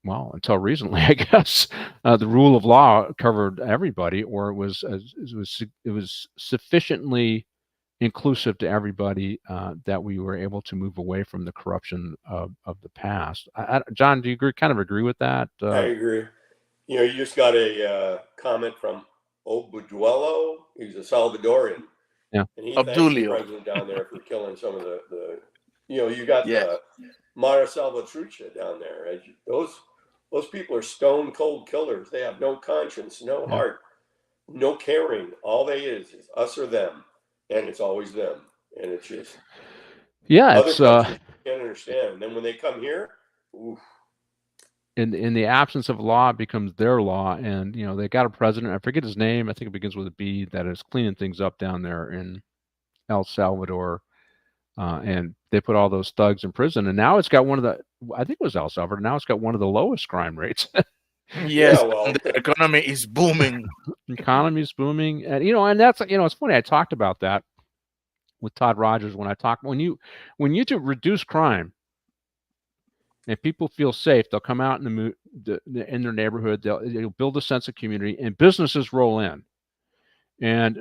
well, until recently, I guess, the rule of law covered everybody, or it was sufficiently inclusive to everybody that we were able to move away from the corruption of the past. John, do you kind of agree with that? I agree. You just got a comment from Obuduelo. He's a Salvadorian. Yeah. And he thanks the Obdulio. president down there for killing some of the you got Yeah. the Mara Salvatrucha down there. Those people are stone cold killers. They have no conscience, no heart, no caring. All they is us or them. And it's always them. And it's just other countries can't understand. And then when they come here, oof. In the absence of law, it becomes their law, and they got a president. I forget his name. I think it begins with a B. That is cleaning things up down there in El Salvador, and they put all those thugs in prison. And now it's got one of the. I think it was El Salvador. Now it's got one of the lowest crime rates. Yes, Yeah, well, the economy is booming. Economy is booming, and and that's it's funny. I talked about that with Todd Rogers when you to reduce crime. And people feel safe, they'll come out in their neighborhood. They'll build a sense of community, and businesses roll in. And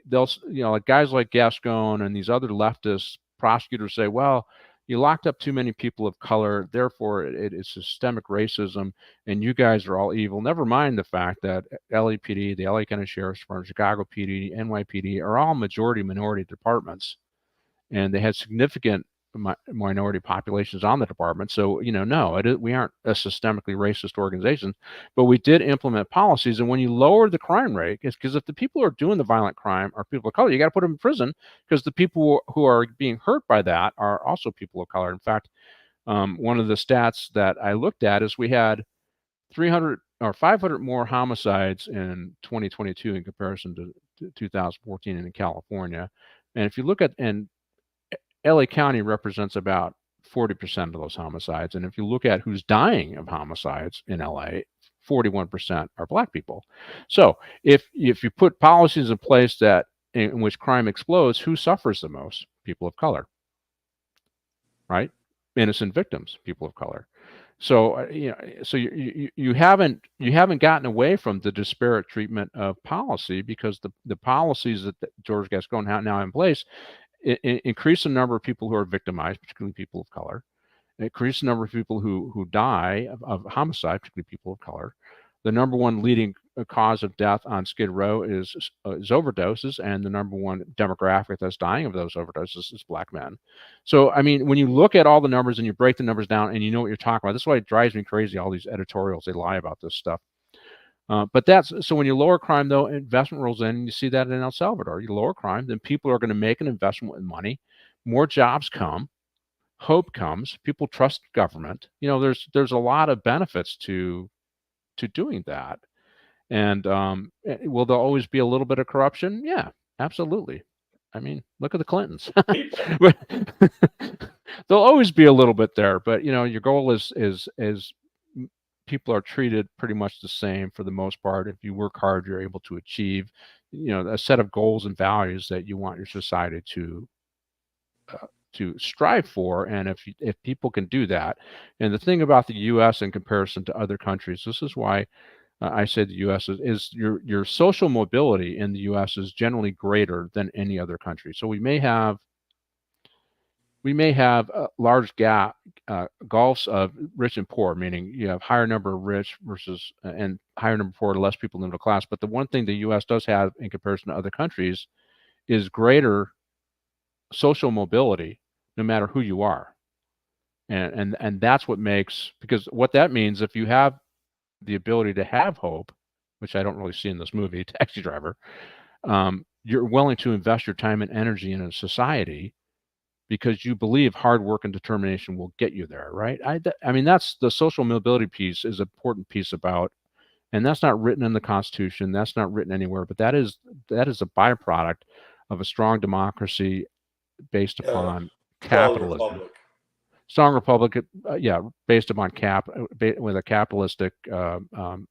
they'll like guys like Gascon and these other leftist prosecutors say, well, you locked up too many people of color, therefore it is systemic racism, and you guys are all evil. Never mind the fact that LAPD, the LA County Sheriff's Department, Chicago PD, NYPD are all minority departments, and they had significant minority populations on the department. So, no, we aren't a systemically racist organization, but we did implement policies. And when you lower the crime rate, it's because if the people who are doing the violent crime are people of color, you got to put them in prison because the people who are being hurt by that are also people of color. In fact, one of the stats that I looked at is we had 300 or 500 more homicides in 2022 in comparison to 2014 in California. And if you look at, and LA County represents about 40% of those homicides. And if you look at who's dying of homicides in LA, 41% are Black people. So if you put policies in place that in which crime explodes, who suffers the most? People of color, right? Innocent victims, people of color. So you haven't gotten away from the disparate treatment of policy because the policies that George Gascon now in place increase the number of people who are victimized, particularly people of color. Increase the number of people who die of homicide, particularly people of color. The number one leading cause of death on Skid Row is overdoses, and the number one demographic that's dying of those overdoses is Black men. So, I mean, when you look at all the numbers and you break the numbers down and you know what you're talking about, that's why it drives me crazy, all these editorials, they lie about this stuff. But so when you lower crime, though, investment rolls in, and you see that in El Salvador. You lower crime, then people are going to make an investment with money. More jobs come. Hope comes. People trust government. There's a lot of benefits to doing that. And will there always be a little bit of corruption? Yeah, absolutely. I mean, look at the Clintons. There'll always be a little bit there, but your goal is people are treated pretty much the same for the most part. If you work hard, you're able to achieve, a set of goals and values that you want your society to strive for. And if people can do that, and the thing about the U.S. in comparison to other countries, this is why I say the U.S. is your social mobility in the U.S. is generally greater than any other country. So we may have we may have large gulfs of rich and poor, meaning you have higher number of rich versus and higher number of poor, less people in the middle class. But the one thing the U.S. does have in comparison to other countries is greater social mobility, no matter who you are, and that's what makes, because what that means, if you have the ability to have hope, which I don't really see in this movie, Taxi Driver, you're willing to invest your time and energy in a society because you believe hard work and determination will get you there, right? I mean, that's the social mobility piece is an important piece about, and that's not written in the Constitution. That's not written anywhere, but that is a byproduct of a strong democracy based upon Strong capitalism. republic. Strong republic, based upon with a capitalistic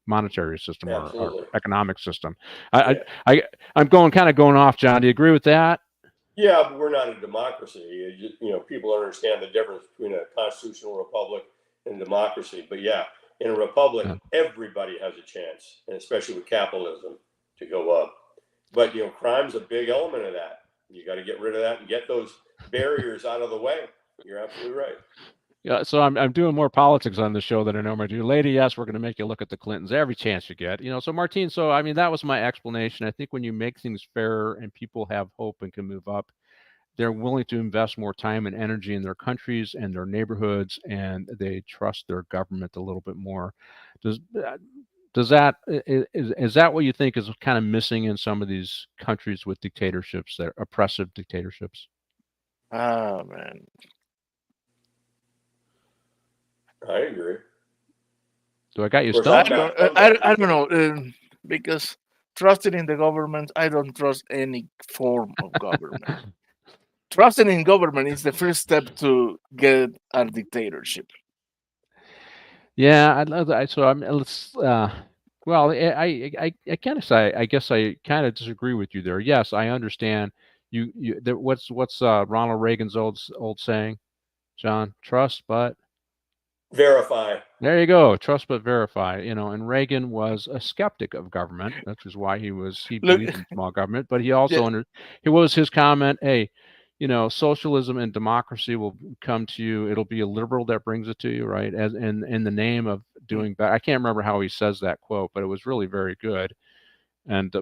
monetary system or economic system. I'm kind of going off, John. Do you agree with that? Yeah, but we're not a democracy. People understand the difference between a constitutional republic and democracy. But yeah, in a republic, everybody has a chance, and especially with capitalism, to go up. But crime's a big element of that. You got to get rid of that and get those barriers out of the way. You're absolutely right. Yeah, so I'm doing more politics on the show than I normally do. Lady, yes, we're going to make you look at the Clintons every chance you get. So Martine, so I mean, that was my explanation. I think when you make things fairer and people have hope and can move up, they're willing to invest more time and energy in their countries and their neighborhoods, and they trust their government a little bit more. Is that what you think is kind of missing in some of these countries with dictatorships, that are oppressive dictatorships? Oh man, I agree. So I got you stumped. I don't know, because trusting in the government, I don't trust any form of government. Trusting in government is the first step to get a dictatorship. Yeah, so I'm let's. Well, I kind of say, I guess I kind of disagree with you there. Yes, I understand. What's Ronald Reagan's old saying, John? Trust but verify. There you go. Trust but verify. And Reagan was a skeptic of government, which is why he believed in small government. But he also was his comment. Hey, socialism and democracy will come to you. It'll be a liberal that brings it to you, right? As in the name of doing better. I can't remember how he says that quote, but it was really very good. And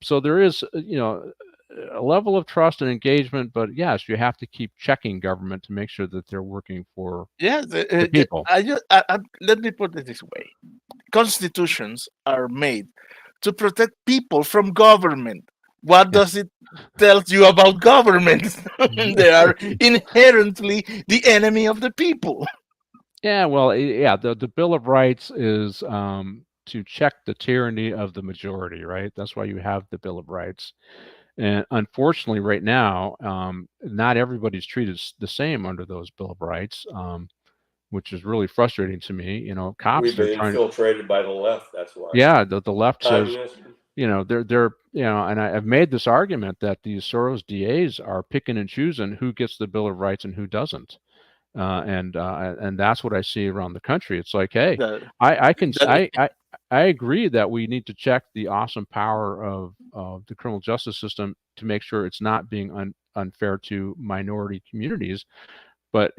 so there is, a level of trust and engagement, but yes, you have to keep checking government to make sure that they're working for the people. Let me put it this way: constitutions are made to protect people from government. What does it tell you about government? They are inherently the enemy of the people. Yeah, well, yeah, the Bill of Rights is to check the tyranny of the majority, right? That's why you have the Bill of Rights. And unfortunately, right now, not everybody's treated the same under those Bill of Rights, which is really frustrating to me. Cops We've been infiltrated by the left. That's why. Yeah, the left says, they're and I've made this argument that these Soros DAs are picking and choosing who gets the Bill of Rights and who doesn't. And that's what I see around the country. It's like, hey, I agree that we need to check the awesome power of the criminal justice system to make sure it's not being unfair to minority communities. But,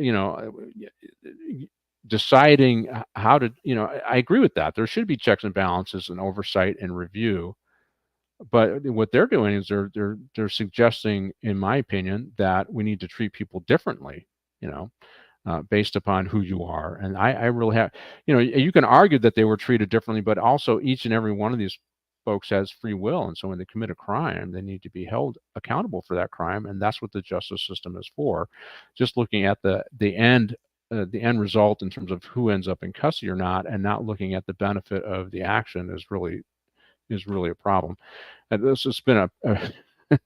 deciding how to, I agree with that. There should be checks and balances and oversight and review. But what they're doing is they're suggesting, in my opinion, that we need to treat people differently, based upon who you are. And I really have, you can argue that they were treated differently, but also each and every one of these folks has free will. And so when they commit a crime, they need to be held accountable for that crime. And that's what the justice system is for. Just looking at the end result in terms of who ends up in custody or not, and not looking at the benefit of the action is really a problem. And this has been of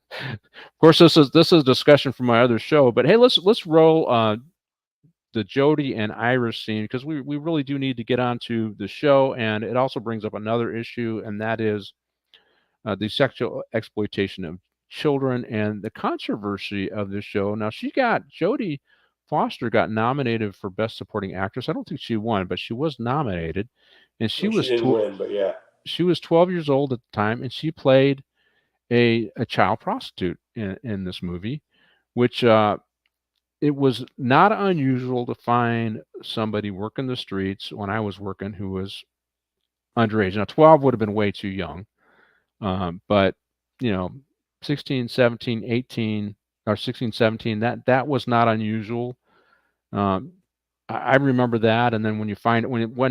course, this is a discussion from my other show, but hey, let's roll the Jody and Iris scene, because we really do need to get on to the show. And it also brings up another issue, and that is the sexual exploitation of children and the controversy of this show. Now, Jodie Foster got nominated for Best Supporting Actress. I don't think she won, but she was nominated. And she didn't win, but yeah. She was 12 years old at the time, and she played a child prostitute in this movie, which it was not unusual to find somebody working the streets when I was working who was underage. Now, 12 would have been way too young, but 16, 17, 18, or 16, 17, that was not unusual. I remember that. And then when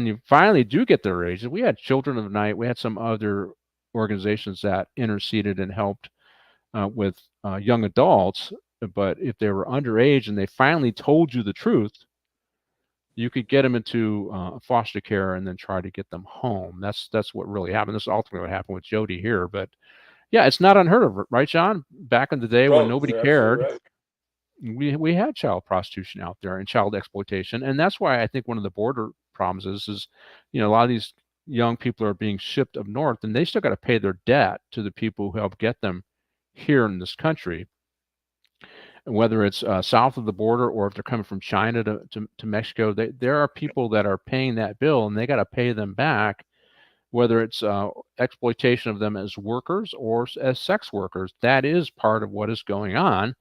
you finally do get their ages, we had Children of the Night, we had some other organizations that interceded and helped with young adults. But if they were underage and they finally told you the truth, you could get them into foster care and then try to get them home. That's what really happened. This is ultimately what happened with Jody here. But yeah, it's not unheard of, right, John? Back in the day when nobody cared, right. we had child prostitution out there and child exploitation. And that's why I think one of the border problems is a lot of these young people are being shipped up north, and they still got to pay their debt to the people who helped get them here in this country. Whether it's south of the border or if they're coming from China to Mexico, there are people that are paying that bill, and they got to pay them back, whether it's exploitation of them as workers or as sex workers. That is part of what is going on.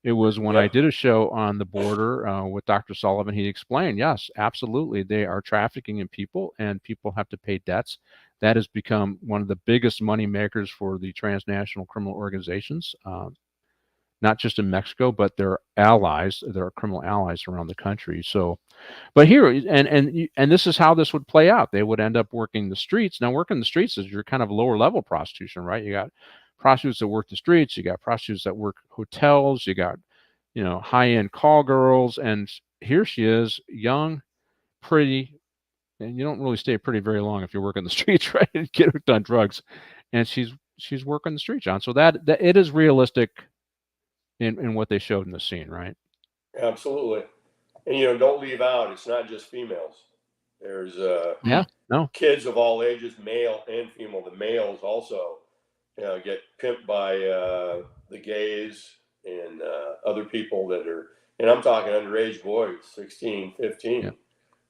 It was when I did a show on the border with Dr. Sullivan, he explained, yes, absolutely, they are trafficking in people, and people have to pay debts. That has become one of the biggest money makers for the transnational criminal organizations. Not just in Mexico, but their allies, their criminal allies around the country. So, but here, and this is how this would play out. They would end up working the streets. Now, working the streets is your kind of lower level prostitution, right? You got prostitutes that work the streets. You got prostitutes that work hotels. You got, high end call girls. And here she is, young, pretty, and you don't really stay pretty very long if you're working the streets, right? Get hooked on drugs, and she's working the street, John. So that it is realistic in what they showed in the scene, right? Absolutely. And don't leave out, it's not just females. There's kids of all ages, male and female. The males also get pimped by the gays and other people that are, and I'm talking underage boys, 16, 15,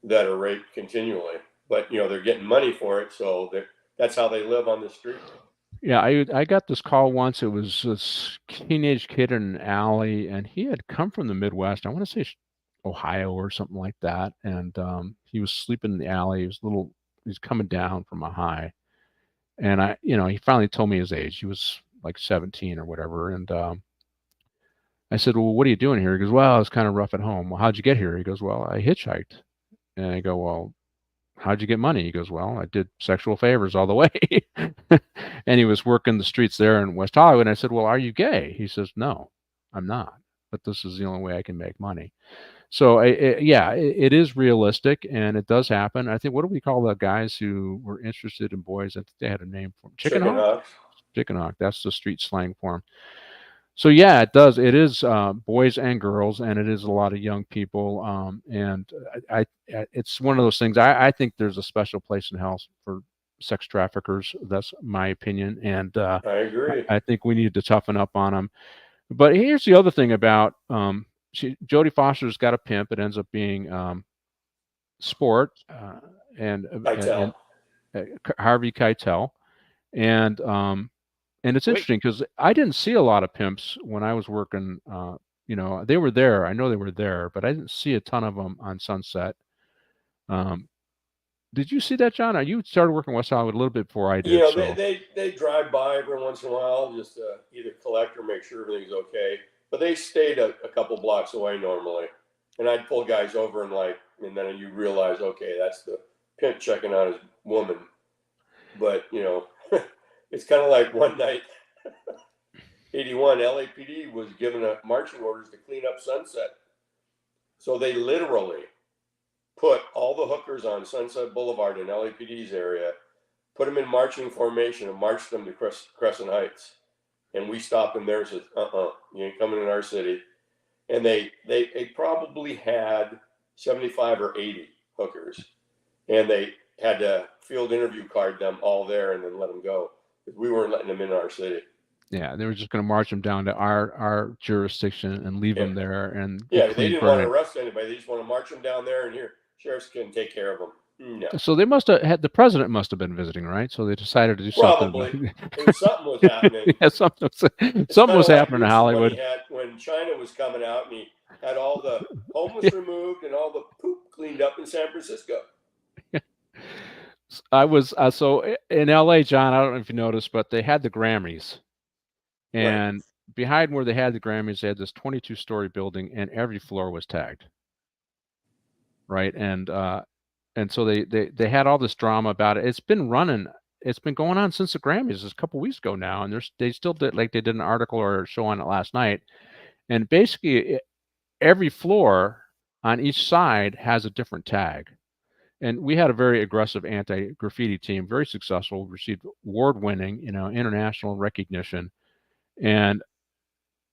that are raped continually. But they're getting money for it, so that's how they live on the street. Yeah, I got this call once. It was this teenage kid in an alley, and he had come from the Midwest. I want to say Ohio or something like that. And he was sleeping in the alley. He's coming down from a high. And he finally told me his age. He was like 17 or whatever. And I said, well, what are you doing here? He goes, well, I was kind of rough at home. Well, how'd you get here? He goes, well, I hitchhiked. And I go, well, how'd you get money? He goes, well, I did sexual favors all the way. And he was working the streets there in West Hollywood. And I said, well, are you gay? He says, no, I'm not. But this is the only way I can make money. So, it is realistic, and it does happen. I think, what do we call the guys who were interested in boys? I think they had a name for them. Chicken hawk? Chicken hawk. That's the street slang for them. So, yeah, it does. It is boys and girls, and it is a lot of young people. And it's one of those things. I think there's a special place in hell for sex traffickers. That's my opinion. And I agree. I think we need to toughen up on them. But here's the other thing about Jodie Foster's got a pimp. It ends up being Sport and Harvey Keitel. And it's interesting because I didn't see a lot of pimps when I was working. They were there. I know they were there, but I didn't see a ton of them on Sunset. Did you see that, John? You started working West Hollywood a little bit before I did. They drive by every once in a while just to either collect or make sure everything's okay. But they stayed a couple blocks away normally. And I'd pull guys over and then you realize, okay, that's the pimp checking on his woman. But, it's kind of like one night, 81, LAPD was given marching orders to clean up Sunset. So they literally put all the hookers on Sunset Boulevard in LAPD's area, put them in marching formation and marched them to Crescent Heights. And we stopped them there and said, you ain't coming in our city. And they probably had 75 or 80 hookers. And they had to field interview card them all there and then let them go. We weren't letting them in our city. Yeah, they were just going to march them down to our jurisdiction and leave them there. And they didn't want to arrest anybody. They just want to march them down there and here, sheriffs can take care of them. No. So they must have had, the president must have been visiting, right? So they decided to do something. Probably. Something was happening. Yeah, something was happening in Hollywood. When China was coming out and had all the homeless removed and all the poop cleaned up in San Francisco. I was so in LA, John. I don't know if you noticed, but they had the Grammys, and Right. behind where they had the Grammys, they had this 22-story building, and every floor was tagged. Right, and so they had all this drama about it. It's been running. It's been going on since the Grammys. It's a couple weeks ago now, and they still did they did an article or a show on it last night, and basically every floor on each side has a different tag. And we had a very aggressive anti-graffiti team, very successful, received award-winning, international recognition. And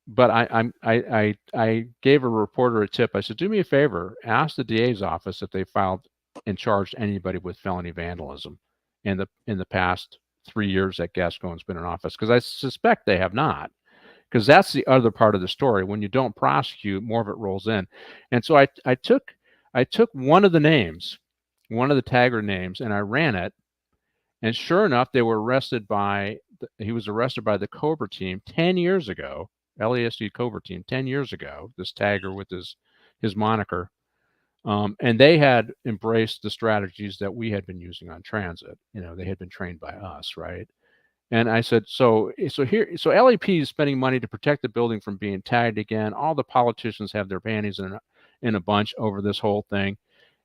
but I gave a reporter a tip. I said, do me a favor, ask the DA's office if they filed and charged anybody with felony vandalism in the past 3 years that Gascon's been in office, because I suspect they have not. Because that's the other part of the story. When you don't prosecute, more of it rolls in. And so I took one of the names, one of the tagger names, and I ran it. And sure enough, he was arrested by the Cobra team 10 years ago, LASD Cobra team 10 years ago, this tagger with his moniker. And they had embraced the strategies that we had been using on transit. They had been trained by us, right? And I said, so LAP is spending money to protect the building from being tagged again. All the politicians have their panties in a bunch over this whole thing.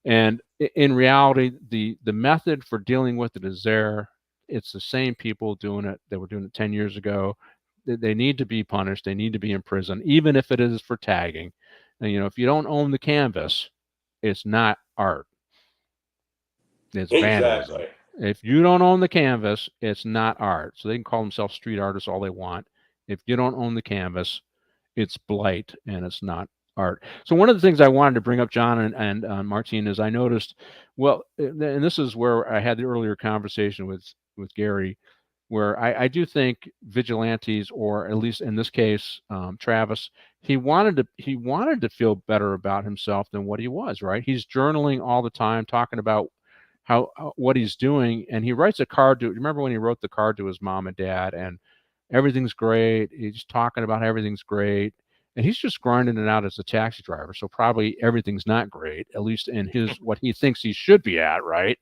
And in reality, the method for dealing with it is there. It's the same people doing it that were doing it 10 years ago. They need to be punished. They need to be in prison, even if it is for tagging. And, if you don't own the canvas, it's not art. It's vandalism. Exactly. If you don't own the canvas, it's not art. So they can call themselves street artists all they want. If you don't own the canvas, it's blight and it's not art. So one of the things I wanted to bring up, John and Martine, is I noticed, well, and this is where I had the earlier conversation with Gerry, where I do think vigilantes, or at least in this case, Travis, he wanted to feel better about himself than what he was, right? He's journaling all the time, talking about what he's doing, and he writes a card to. Remember when he wrote the card to his mom and dad, and everything's great. He's talking about everything's great, and he's just grinding it out as a taxi driver. So probably everything's not great, at least in what he thinks he should be at, right?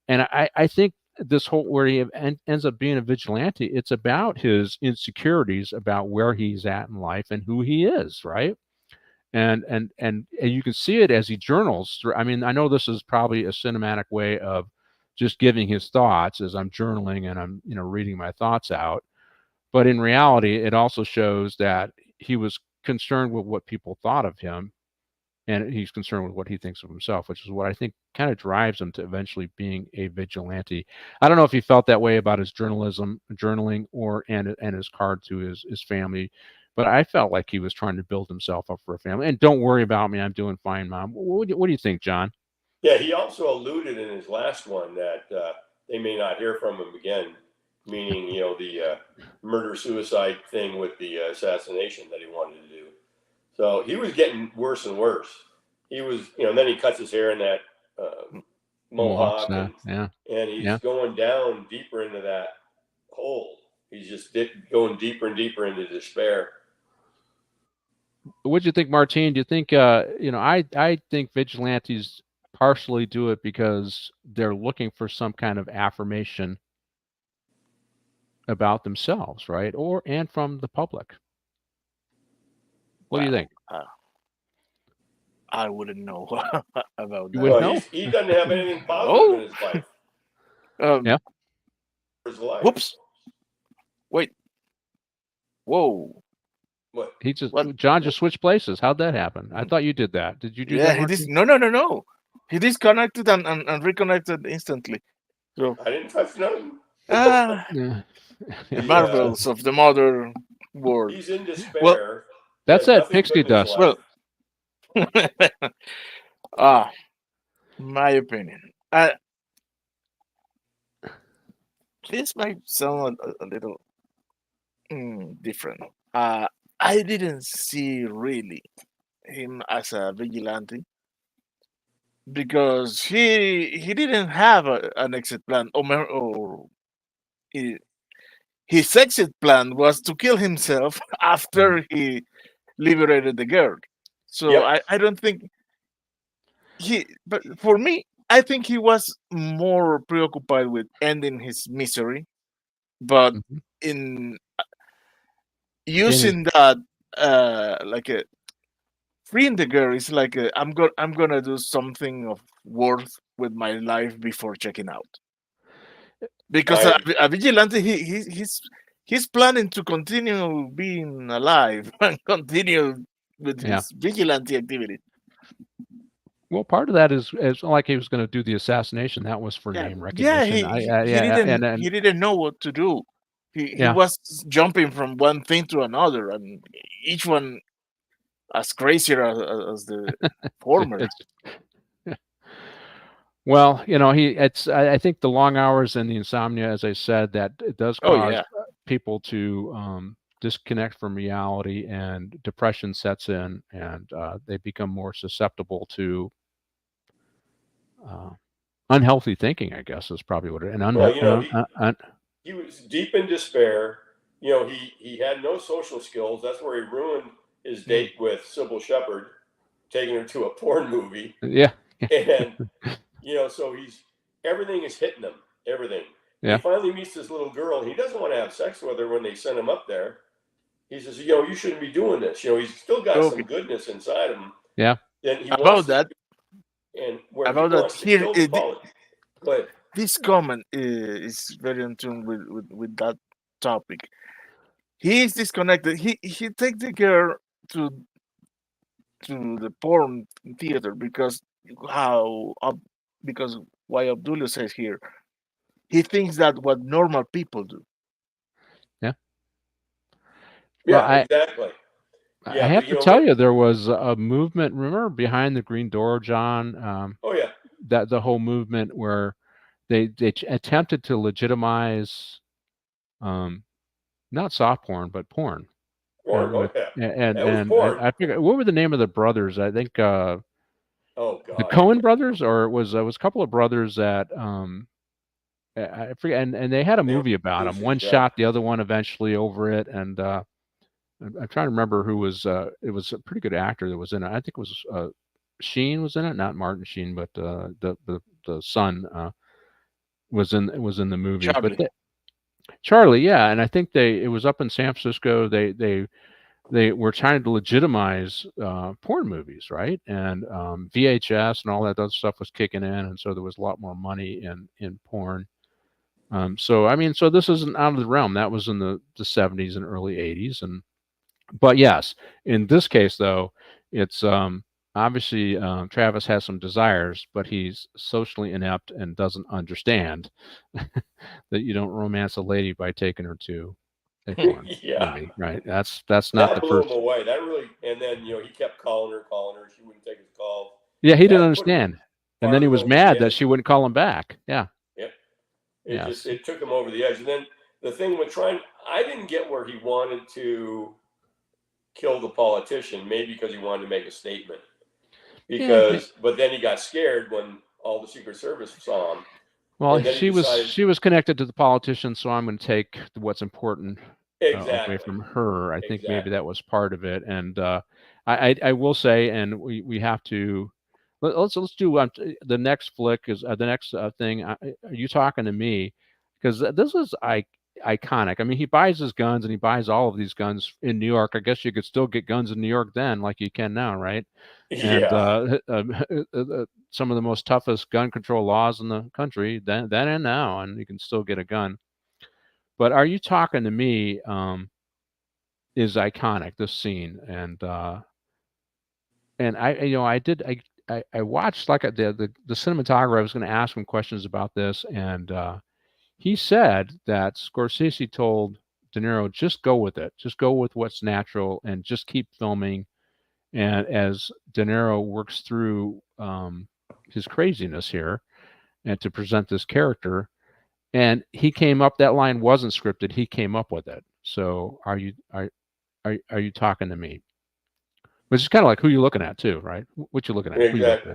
And I think this whole where he ends up being a vigilante, it's about his insecurities about where he's at in life and who he is, right? And you can see it as he journals through. I mean, I know this is probably a cinematic way of just giving his thoughts as I'm journaling and I'm reading my thoughts out. But in reality, it also shows that he was concerned with what people thought of him, and he's concerned with what he thinks of himself, which is what I think kind of drives him to eventually being a vigilante. I don't know if he felt that way about his journaling, and his card to his family, but I felt like he was trying to build himself up for a family. And don't worry about me, I'm doing fine, Mom. What do you think, John? Yeah, he also alluded in his last one that they may not hear from him again, meaning, the murder-suicide thing with the assassination that he wanted to do. So he was getting worse and worse. He was, then he cuts his hair in that mohawk, and he's going down deeper into that hole. He's just going deeper and deeper into despair. What do you think, Martine? Do you think, I think vigilantes partially do it because they're looking for some kind of affirmation about themselves, right? And from the public. What do you think? I wouldn't know about that. You wouldn't know? He doesn't have anything positive in his life. Yeah. His life. Whoops. Wait. Whoa. What? John just switched places. How'd that happen? I thought you did that. Did you do that? Yeah, no. He disconnected and reconnected instantly. So I didn't touch nothing. marvels of the modern world. He's in despair. Well, that's that pixie dust. Well, my opinion. This might sound a little different. I didn't see really him as a vigilante because he didn't have an exit plan, his exit plan was to kill himself after he liberated the girl. So Yep. I don't think but for me, I think he was more preoccupied with ending his misery, but Mhm. in In his using that like a freeing the girl is like I'm gonna do something of worth with my life before checking out. Because I a vigilante, he's planning to continue being alive and continue with Yeah. his vigilante activity. Well, part of that is like he was going to do the assassination. That was for Yeah, name yeah. recognition. And He didn't know what to do. He yeah, was jumping from one thing to another, and each one as crazier as the former. it's well, I think the long hours and the insomnia, as I said, that it does Oh cause yeah. people to disconnect from reality, and depression sets in, and they become more susceptible to uh, unhealthy thinking, I guess is probably what it. And well, he was deep in despair. He had no social skills. That's where he ruined his Mm. date with Sybil Shepherd, taking her to a porn movie. yeah, And so everything is hitting him. Everything. He yeah, finally meets this little girl, and he doesn't want to have sex with her when they send him up there. He says, you shouldn't be doing this. He's still got some Okay. goodness inside him. yeah. Then he About wants to, that, and where he wants to here kill the politician. Go ahead. this comment is very in tune with that topic. He is disconnected. He take the girl to the porn theater because how because why Abdullah says here he thinks that what normal people do. Well, Yeah, exactly. I Yeah, but have to tell you, there was a movement. Remember behind the green door, John? Oh yeah, That the whole movement where they attempted to legitimize um, not soft porn but porn, porn. Oh with yeah, that was and porn. I forget what were the name of the brothers. I think Oh the God, I Cohen can't. brothers, or it was a couple of brothers that I forget, and they had a They were movie about them. producers. One Yeah. shot the other one eventually over it, and I'm trying to remember who was. It was a pretty good actor that was in it. I think it was Sheen was in it, not Martin Sheen, but the son was in the movie. But Charlie. Charlie, yeah, and I think it was up in San Francisco. They were trying to legitimize porn movies, right? And VHS and all that other stuff was kicking in, and so there was a lot more money in porn. So I mean, so this isn't out of the realm. That was in the 70s and early 80s, but yes, in this case though, it's obviously Travis has some desires, but he's socially inept and doesn't understand that you don't romance a lady by taking her to a porn Yeah, movie, right? That's not that the blew him first. away. That really, and then he kept calling her. She wouldn't take his calls. Yeah, he didn't That put him understand, and then he farther was over the mad that edge. she wouldn't call him back. Yeah. Yep. Yes. It took him over the edge. And then the thing with I didn't get where he wanted to kill the politician. Maybe because he wanted to make a statement. Yeah. But then he got scared when all the Secret Service saw him, Well, and then he decided she was connected to the politician, so I'm going to take what's important away exactly, from her. I think maybe exactly. that was part of it, and I will say, and we have to let's do the next flick is the next thing. Are you talking to me? Because this is iconic. I mean, he buys his guns, and he buys all of these guns in New York. I guess you could still get guns in New York then, like you can now, right? And Yeah, some of the most toughest gun control laws in the country then and now, and you can still get a gun. But Are You Talking to Me is iconic, this scene, and I watched like the cinematographer. I was going to ask him questions about this, and he said that Scorsese told De Niro, just go with it, just go with what's natural, and just keep filming. And as De Niro works through his craziness here, and to present this character, and he came up. That line wasn't scripted. He came up with it. So are you talking to me? Which is kind of like who you looking at too, right? What you looking at? Who you looking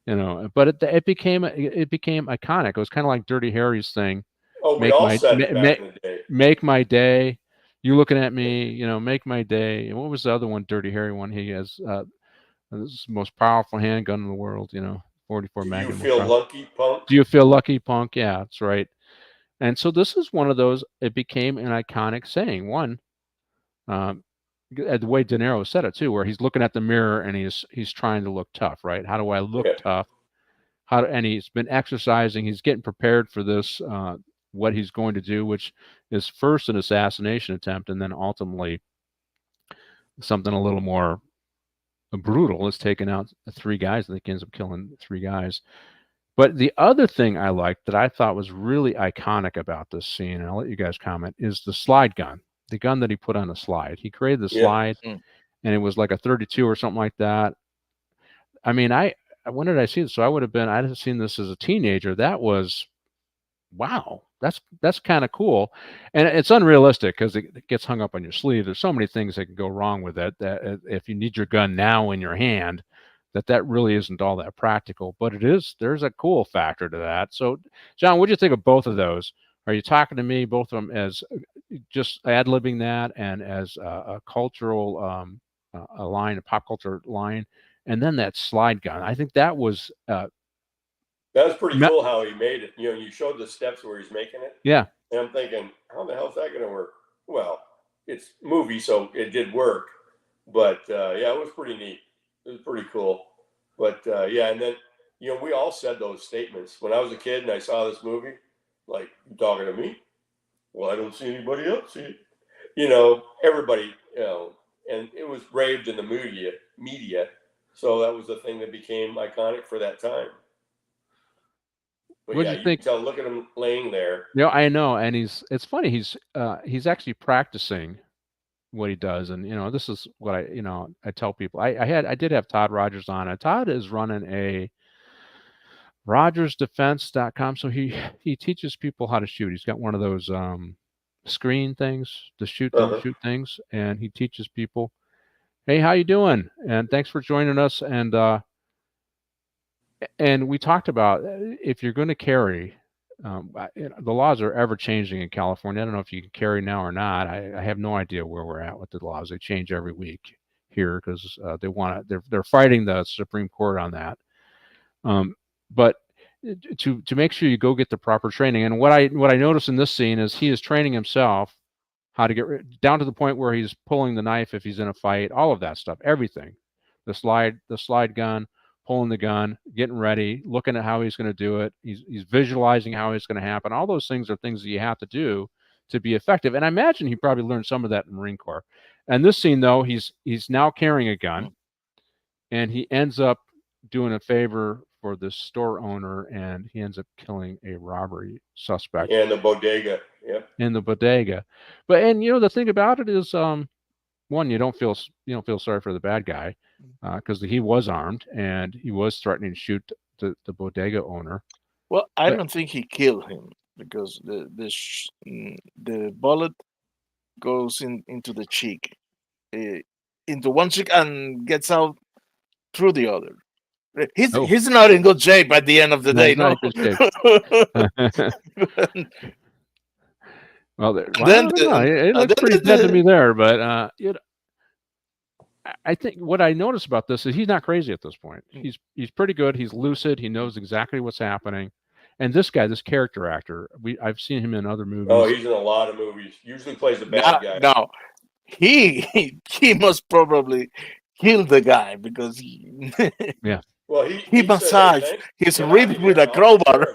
exactly. at? But it became iconic. It was kind of like Dirty Harry's thing. Oh, we Make all my said it back in the day. make my day. You looking at me? Make my day. And what was the other one? Dirty Harry one. He has This is the most powerful handgun in the world, 44 Do you Magnum. feel lucky, punk? Do you feel lucky, punk? Yeah, that's right. And so this is one of those, it became an iconic saying. One, the way De Niro said it too, where he's looking at the mirror and he's trying to look tough, right? How do I look tough? And he's been exercising, he's getting prepared for this, what he's going to do, which is first an assassination attempt and then ultimately something a little more brutal. Is taking out 3 guys. I think he ends up killing 3 guys. But the other thing I liked that I thought was really iconic about this scene, and I'll let you guys comment, is the slide gun. The gun that he put on the slide. He created the slide, and it was like a 32 or something like that. I mean, when did I see this? So I had seen this as a teenager. That was, wow, that's kind of cool. And it's unrealistic because it gets hung up on your sleeve. There's so many things that can go wrong with it, that if you need your gun now in your hand, that really isn't all that practical, but there's a cool factor to that. So, John, what do you think of both of those? Are you talking to me, both of them, as just ad-libbing that and as a cultural, a line, a pop culture line, and then that slide gun? I think that was pretty cool how he made it. You showed the steps where he's making it. Yeah. And I'm thinking, how the hell is that going to work? Well, it's movie, so it did work. But yeah, it was pretty neat. It was pretty cool. But yeah, and then, we all said those statements. When I was a kid and I saw this movie, like, you talking to me? Well, I don't see anybody else see it. Everybody, and it was raved in the media. So that was the thing that became iconic for that time. But what yeah, do you think? Can tell, look at him laying there. I know. And it's funny. He's actually practicing what he does. And, this is what I tell people. I did have Todd Rogers on it. Todd is running a rogersdefense.com. So he teaches people how to shoot. He's got one of those screen things, the shoot, don't shoot things. And he teaches people, hey, how you doing? And thanks for joining us. And we talked about, if you're going to carry, the laws are ever changing in California. I don't know if you can carry now or not. I have no idea where we're at with the laws. They change every week here because they're fighting the Supreme Court on that. But to make sure you go get the proper training. And what I noticed in this scene is he is training himself how to get down to the point where he's pulling the knife if he's in a fight, all of that stuff, everything, the slide gun, pulling the gun, getting ready, looking at how he's going to do it. He's visualizing how it's going to happen. All those things are things that you have to do to be effective. And I imagine he probably learned some of that in the Marine Corps. And this scene, though, he's now carrying a gun, and he ends up doing a favor for the store owner, and he ends up killing a robbery suspect. Yeah, in the bodega. Yep. In the bodega. But the thing about it is, one, you don't feel sorry for the bad guy, because he was armed and he was threatening to shoot the bodega owner. Well, I don't think he killed him, because the bullet goes into the cheek, into one cheek, and gets out through the other. He's not in good shape at the end of the day. No. Well, it looks pretty dead to me there, but I think what I noticed about this is he's not crazy at this point. He's pretty good. He's lucid. He knows exactly what's happening. And this guy, this character actor, I've seen him in other movies. Oh, he's in a lot of movies. Usually plays the bad guy. No, he must probably kill the guy, because yeah. Well, he massaged his ribs with a crowbar.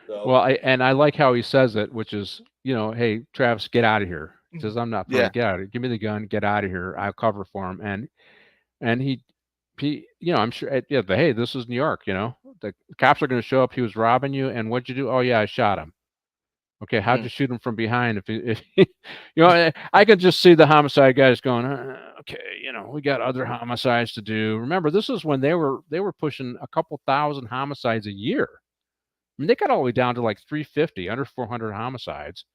Well, I like how he says it, which is, hey, Travis, get out of here. He says, I'm not playing. Get out of here. Give me the gun. Get out of here. I'll cover for him. And he I'm sure. Yeah, but hey, this is New York. The cops are going to show up. He was robbing you, and what'd you do? Oh yeah, I shot him. Okay, how'd you shoot him from behind? If I could just see the homicide guys going, okay, we got other homicides to do. Remember, this is when they were pushing a couple thousand homicides a year. I mean, they got all the way down to like 350, under 400 homicides,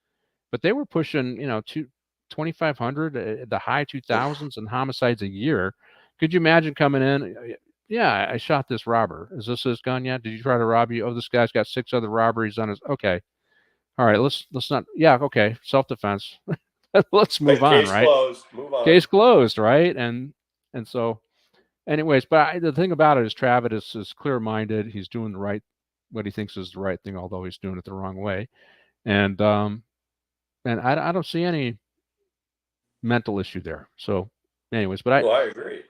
but they were pushing, 2,500, the high 2000s and homicides a year. Could you imagine coming in? Yeah, I shot this robber. Is this his gun yet? Did you try to rob you? Oh, this guy's got 6 other robberies on his. Okay. All right, let's not. Yeah, okay, self-defense. Let's move on, right? Case closed. Move on. Case closed, right? And And so, anyways, but the thing about it is Travis is clear-minded. He's doing what he thinks is the right thing, although he's doing it the wrong way. And I don't see any mental issue there. So, anyways, but I agree.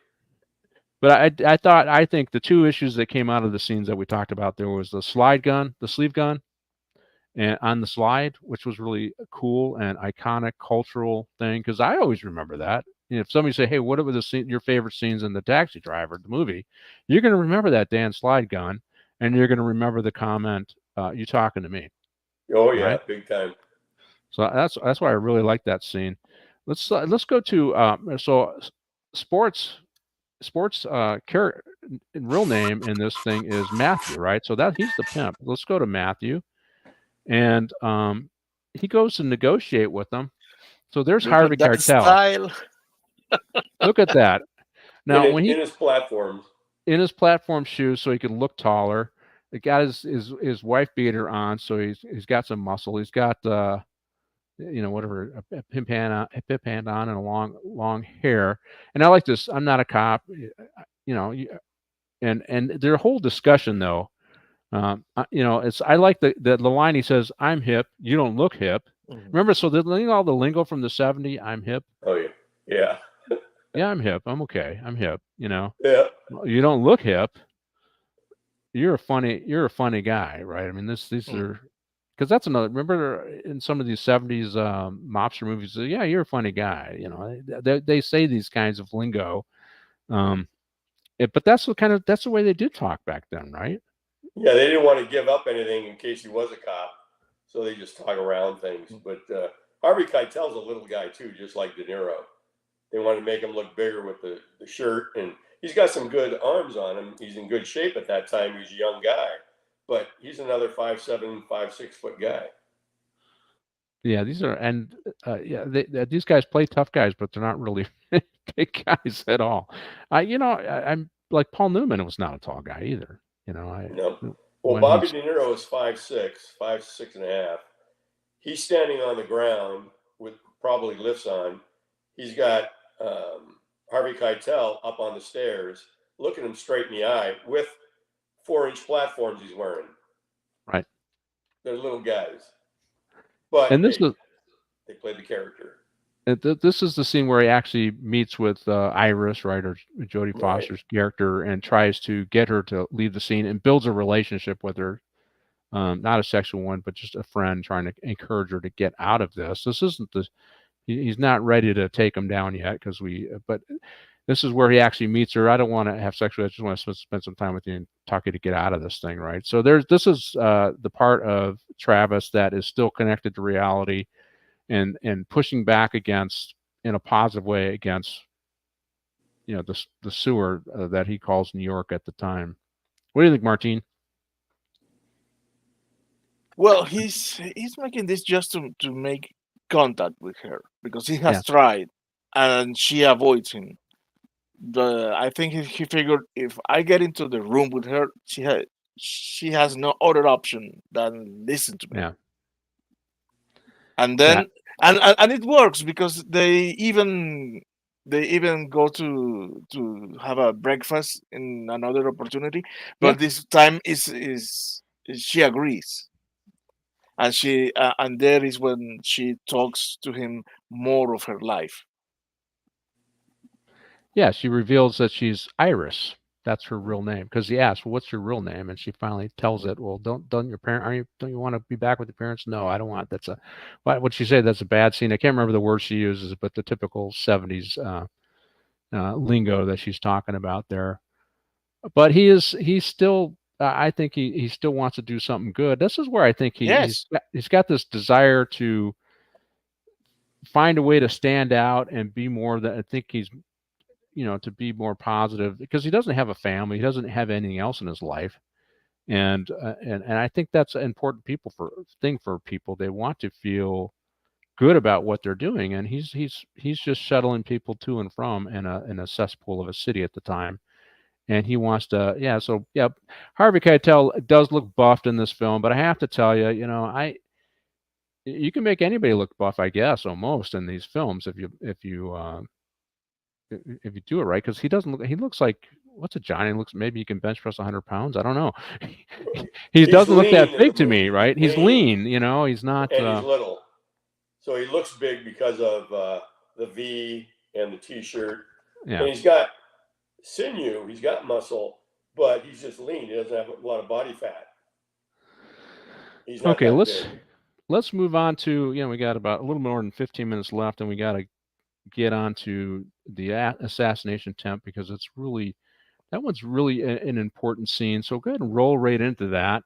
But I think the two issues that came out of the scenes that we talked about, there was the sleeve gun, and on the slide, which was really cool and iconic cultural thing. Because I always remember that. If somebody say, "Hey, what were your favorite scenes in the Taxi Driver, the movie?" You're going to remember that Dan slide gun, and you're going to remember the comment, "You talking to me?" Oh yeah, right? big time. So that's why I really like that scene. Let's go to sports real name in this thing is Matthew, right? So that he's the pimp. Let's go to Matthew, and he goes to negotiate with them. So there's Look Harvey at that Keitel. style. Look at that. Now in his platforms, in his platform shoes, so he can look taller. He got his wife beater on, so he's got some muscle. He's got whatever, a pimp hand on, and a long hair. And I like this. I'm not a cop, and their whole discussion though, it's I like the line he says, "I'm hip, you don't look hip." Mhm. Remember, so all the lingo from the '70s. I'm hip. Oh yeah. Yeah, I'm hip. I'm okay. I'm hip. Yeah. You don't look hip. You're a funny guy, right? I mean, these are, because that's another. Remember in some of these '70s mobster movies, yeah, you're a funny guy. They say these kinds of lingo, but that's the way they did talk back then, right? Yeah, they didn't want to give up anything in case he was a cop, so they just talk around things. But Harvey Keitel's a little guy too, just like De Niro. They wanted to make him look bigger with the shirt, and he's got some good arms on him. He's in good shape at that time. He's a young guy, but he's another 5'7", 5'6" foot guy. Yeah, these guys play tough guys, but they're not really big guys at all. I'm like Paul Newman was not a tall guy either. No. Well, Bobby De Niro is 5'6", 5'6.5". He's standing on the ground with probably lifts on. He's got Harvey Keitel up on the stairs, looking him straight in the eye with 4-inch platforms he's wearing. Right. They're little guys. But they play the character. This is the scene where he actually meets with Iris, right, or Jodie Foster's character, and tries to get her to leave the scene and builds a relationship with her. Not a sexual one, but just a friend, trying to encourage her to get out of this. This isn't he's not ready to take him down yet, but this is where he actually meets her. I don't want to have sex with you. I just want to spend some time with you and talk you to get out of this thing, right? So this is the part of Travis that is still connected to reality and pushing back against, in a positive way, against the sewer that he calls New York at the time. What do you think, Martine? Well, he's making this just to make contact with her, because he has tried and she avoids him. I think he figured, if I get into the room with her, she has no other option than listen to me. Yeah. And then and it works, because they even go to have a breakfast in another opportunity, but this time is she agrees, and and there is when she talks to him more of her life. Yeah, she reveals that she's Iris. That's her real name, because he asked, "Well, what's your real name?" And she finally tells it. Well, don't your parents? Don't you want to be back with your parents? No, I don't want. What'd she say? That's a bad scene. I can't remember the word she uses, but the typical '70s lingo that she's talking about there. But he's still. I think he still wants to do something good. This is where I think he's got this desire to find a way to stand out and be more than I think he's. To be more positive, because he doesn't have a family, he doesn't have anything else in his life, and I think that's an important thing for people. They want to feel good about what they're doing, and he's just shuttling people to and from in a cesspool of a city at the time, and he wants to. Harvey Keitel does look buffed in this film, but I have to tell you, you can make anybody look buff, I guess, almost in these films if you if you do it right, because he doesn't look. He looks like what's a Johnny? Looks maybe he can bench press 100 pounds. I don't know. He He's doesn't look that lean in big the to me, movie. right? He's lean. You know, he's not. And he's little, so he looks big because of the V and the T-shirt. Yeah. And he's got sinew. He's got muscle, but he's just lean. He doesn't have a lot of body fat. He's not Okay, that let's move on to, we got about a little more than 15 minutes left, and we got to get on to the assassination attempt, because that one's really an important scene. So go ahead and roll right into that.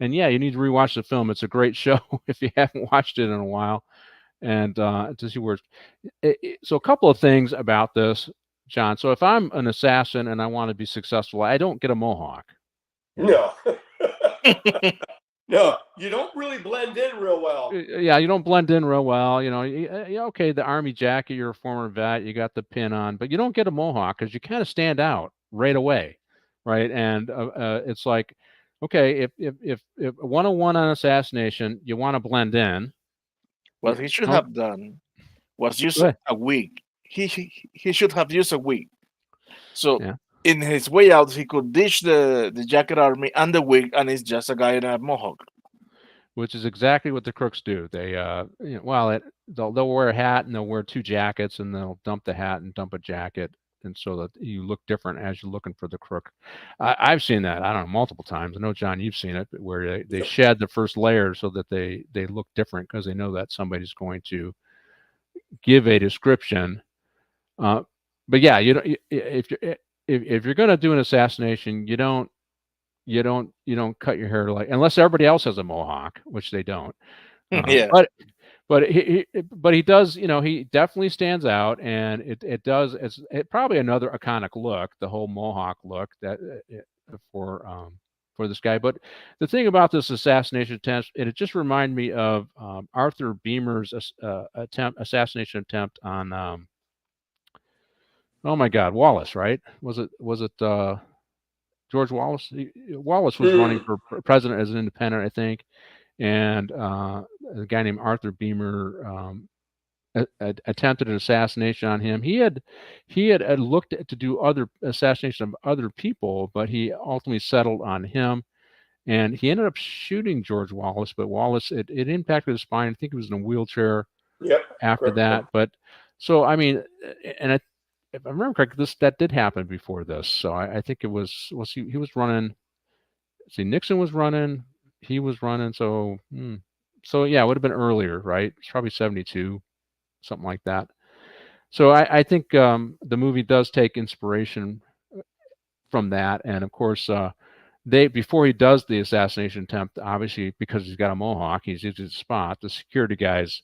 And yeah, you need to rewatch the film. It's a great show if you haven't watched it in a while, and to see where. So a couple of things about this, John. So if I'm an assassin and I want to be successful, I don't get a mohawk. No. No, you don't really blend in real well. Yeah, you don't blend in real well. Okay, the army jacket, you're a former vet, you got the pin on, but you don't get a mohawk because you kind of stand out right away, right? And it's like, okay, if 101 on assassination, you want to blend in. What he should have done was use Go ahead. a wig. He should have used a wig. So Yeah. in his way out, he could ditch the jacket army and the wig, and he's just a guy in a mohawk. Which is exactly what the crooks do. They, they'll wear a hat and they'll wear two jackets, and they'll dump the hat and dump a jacket, and so that you look different as you're looking for the crook. I've seen that, I don't know, multiple times. I know, John, you've seen it, where they shed the first layer so that they look different because they know that somebody's going to give a description. But yeah, if you're going to do an assassination, you don't cut your hair unless everybody else has a mohawk, which they don't. Yeah. But he does, he definitely stands out, and it's probably another iconic look, the whole mohawk look that for this guy. But the thing about this assassination attempt, it just reminded me of Arthur Beamer's assassination attempt on oh my God, Wallace, right? Was it George Wallace? Wallace was running for president as an independent, I think, and a guy named Arthur Beamer attempted an assassination on him. He had looked to do other assassination of other people, but he ultimately settled on him, and he ended up shooting George Wallace. But Wallace, it impacted his spine. I think he was in a wheelchair. Yep. After that, but so I mean, and if I remember correctly, that did happen before this. So I think it was he was running. See, Nixon was running. He was running. So yeah, it would have been earlier, right? It's probably 72, something like that. So I think the movie does take inspiration from that, and of course, before he does the assassination attempt, obviously because he's got a mohawk, he's easy to spot. The security guys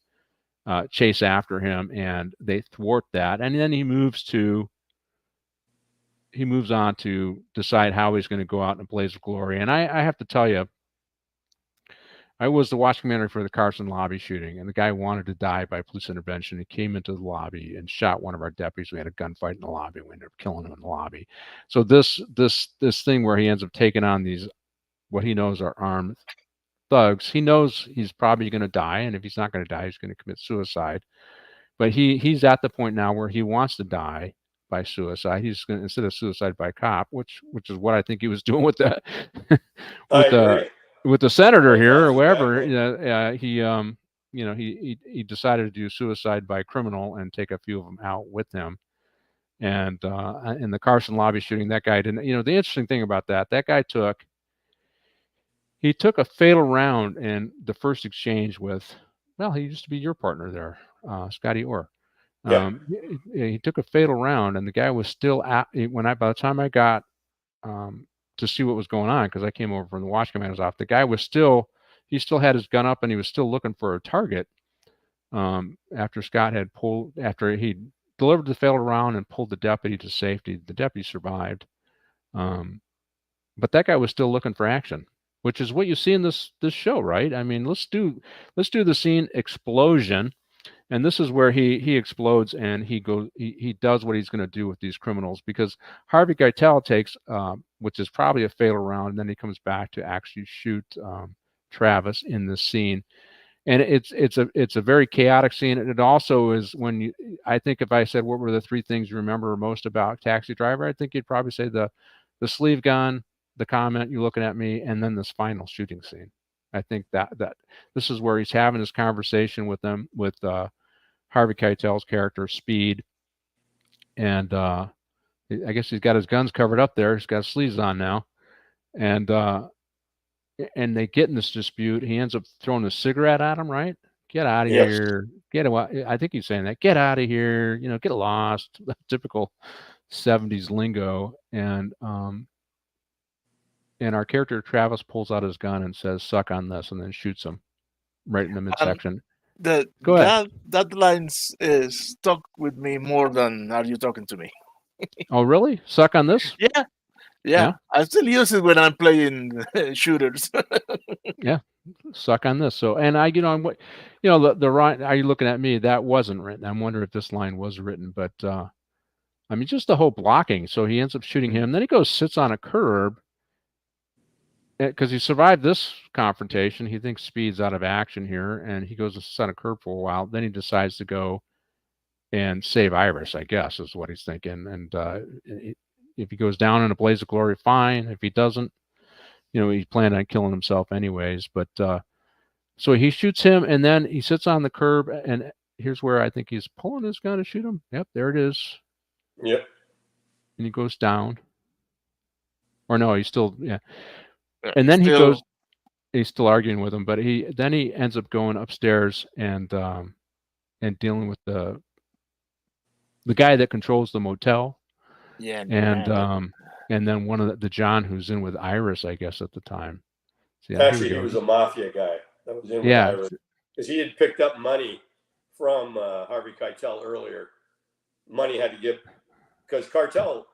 chase after him, and they thwart that, and then he moves on to decide how he's going to go out in a blaze of glory. And I have to tell you, I was the watch commander for the Carson lobby shooting, and the guy wanted to die by police intervention. He came into the lobby and shot one of our deputies. We had a gunfight in the lobby. We ended up killing him in the lobby. So this thing where he ends up taking on these, what he knows are armed thugs, he knows he's probably going to die, and if he's not going to die, he's going to commit suicide. But he's at the point now where he wants to die by suicide. He's going to, instead of suicide by cop, which is what I think he was doing with the with the senator here or wherever. He decided to do suicide by criminal and take a few of them out with him. And in the Carson lobby shooting, that guy didn't. The interesting thing about that guy took a fatal round in the first exchange with, he used to be your partner there, Scotty Orr. He took a fatal round, and the guy was still by the time I got to see what was going on, because I came over from the watch commander's off, the guy was still had his gun up, and he was still looking for a target. After he delivered the fatal round and pulled the deputy to safety, the deputy survived. But that guy was still looking for action, which is what you see in this show, right? I mean, let's do the scene explosion, and this is where he explodes, and he does what he's going to do with these criminals, because Harvey Keitel takes, which is probably a fatal round, and then he comes back to actually shoot Travis in this scene. and it's a very chaotic scene. And it also is when I think if I said what were the three things you remember most about Taxi Driver, I think you'd probably say the sleeve gun, the comment, you looking at me, and then this final shooting scene. I think that this is where he's having this conversation with Harvey Keitel's character Speed, and I guess he's got his guns covered up there. He's got sleeves on now, and they get in this dispute. He ends up throwing a cigarette at him, right? Get out of here. Get away. I think he's saying that. Get out of here. Get lost. Typical 70s lingo. And our character Travis pulls out his gun and says, "Suck on this," and then shoots him right in the midsection. Go ahead. That line stuck with me more than "Are you talking to me?" Oh, really? Suck on this? Yeah. I still use it when I'm playing shooters. Yeah, suck on this. So, and the line. Are you looking at me? That wasn't written. I'm wondering if this line was written, but I mean, just the whole blocking. So he ends up shooting him. Then he goes, sits on a curb because he survived this confrontation. He thinks Speed's out of action here, and he goes and sits on a curb for a while. Then he decides to go and save Iris, I guess, is what he's thinking. And if he goes down in a blaze of glory, fine. If he doesn't, he planned on killing himself anyways. But so he shoots him, and then he sits on the curb, and here's where I think he's pulling his gun to shoot him. Yep, there it is. Yep. And he goes down. Or no, he's still, yeah. And then he's still arguing with him, but then he ends up going upstairs and dealing with the guy that controls the motel. Yeah. And then one of the John who's in with Iris, I guess, at the time. So, actually, he was a mafia guy that was in with Iris. Because he had picked up money from Harvey Keitel earlier. Money had to give, because Cartel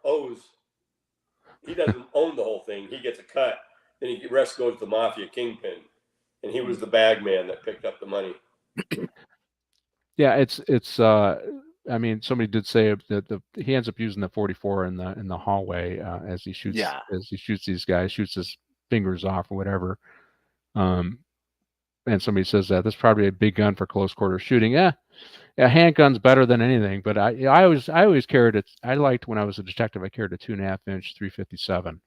he doesn't own the whole thing. He gets a cut. Then the rest goes to the mafia kingpin. And he was the bag man that picked up the money. Yeah, it's I mean, somebody did say that he ends up using the 44 in the hallway as he shoots these guys, shoots his fingers off or whatever. And somebody says that this is probably a big gun for close quarter shooting. Yeah, a handgun's better than anything. But I always carried it. I liked when I was a detective. I carried a 2.5-inch 357.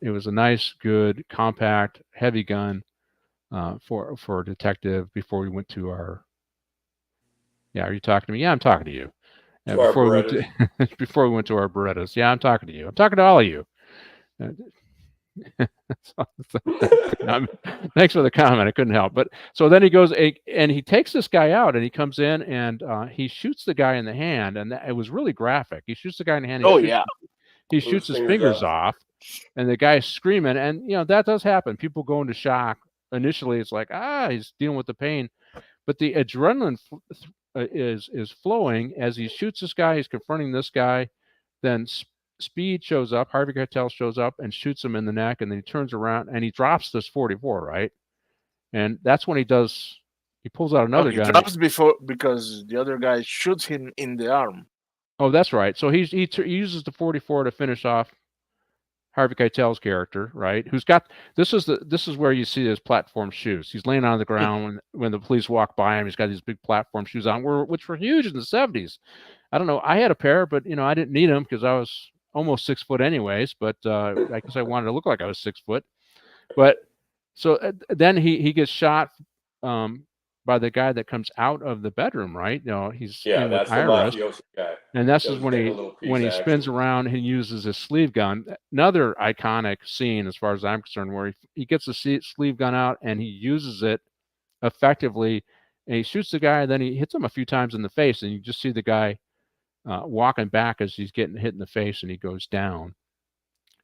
It was a nice, good, compact, heavy gun for a detective before we went to our. Yeah, are you talking to me? Yeah, I'm talking to you. Before we went to our Berettas. Yeah, I'm talking to you. I'm talking to all of you. Thanks for the comment. I couldn't help. But so then he goes and he takes this guy out, and he comes in and he shoots the guy in the hand, and it was really graphic. He shoots the guy in the hand. He shoots his fingers off, and the guy's screaming. And that does happen. People go into shock. Initially, it's like he's dealing with the pain, but the adrenaline is flowing as he shoots this guy. He's confronting this guy. Then Speed shows up. Harvey Keitel shows up and shoots him in the neck, and then he turns around and he drops this 44, right? And that's when he pulls out another gun. He drops before because the other guy shoots him in the arm. Oh, that's right. So he uses the 44 to finish off Harvey Keitel's character, right? Who's got this is where you see his platform shoes. He's laying on the ground when the police walk by him. He's got these big platform shoes on, which were huge in the 70s. I don't know. I had a pair, but I didn't need them because I was almost 6 foot anyways. But I guess I wanted to look like I was 6 foot. But so then he gets shot by the guy that comes out of the bedroom, right? He's in with Iris, the mafioso guy. And that's when he spins around and uses his sleeve gun. Another iconic scene, as far as I'm concerned, where he gets the sleeve gun out and he uses it effectively, and he shoots the guy. And then he hits him a few times in the face, and you just see the guy walking back as he's getting hit in the face, and he goes down.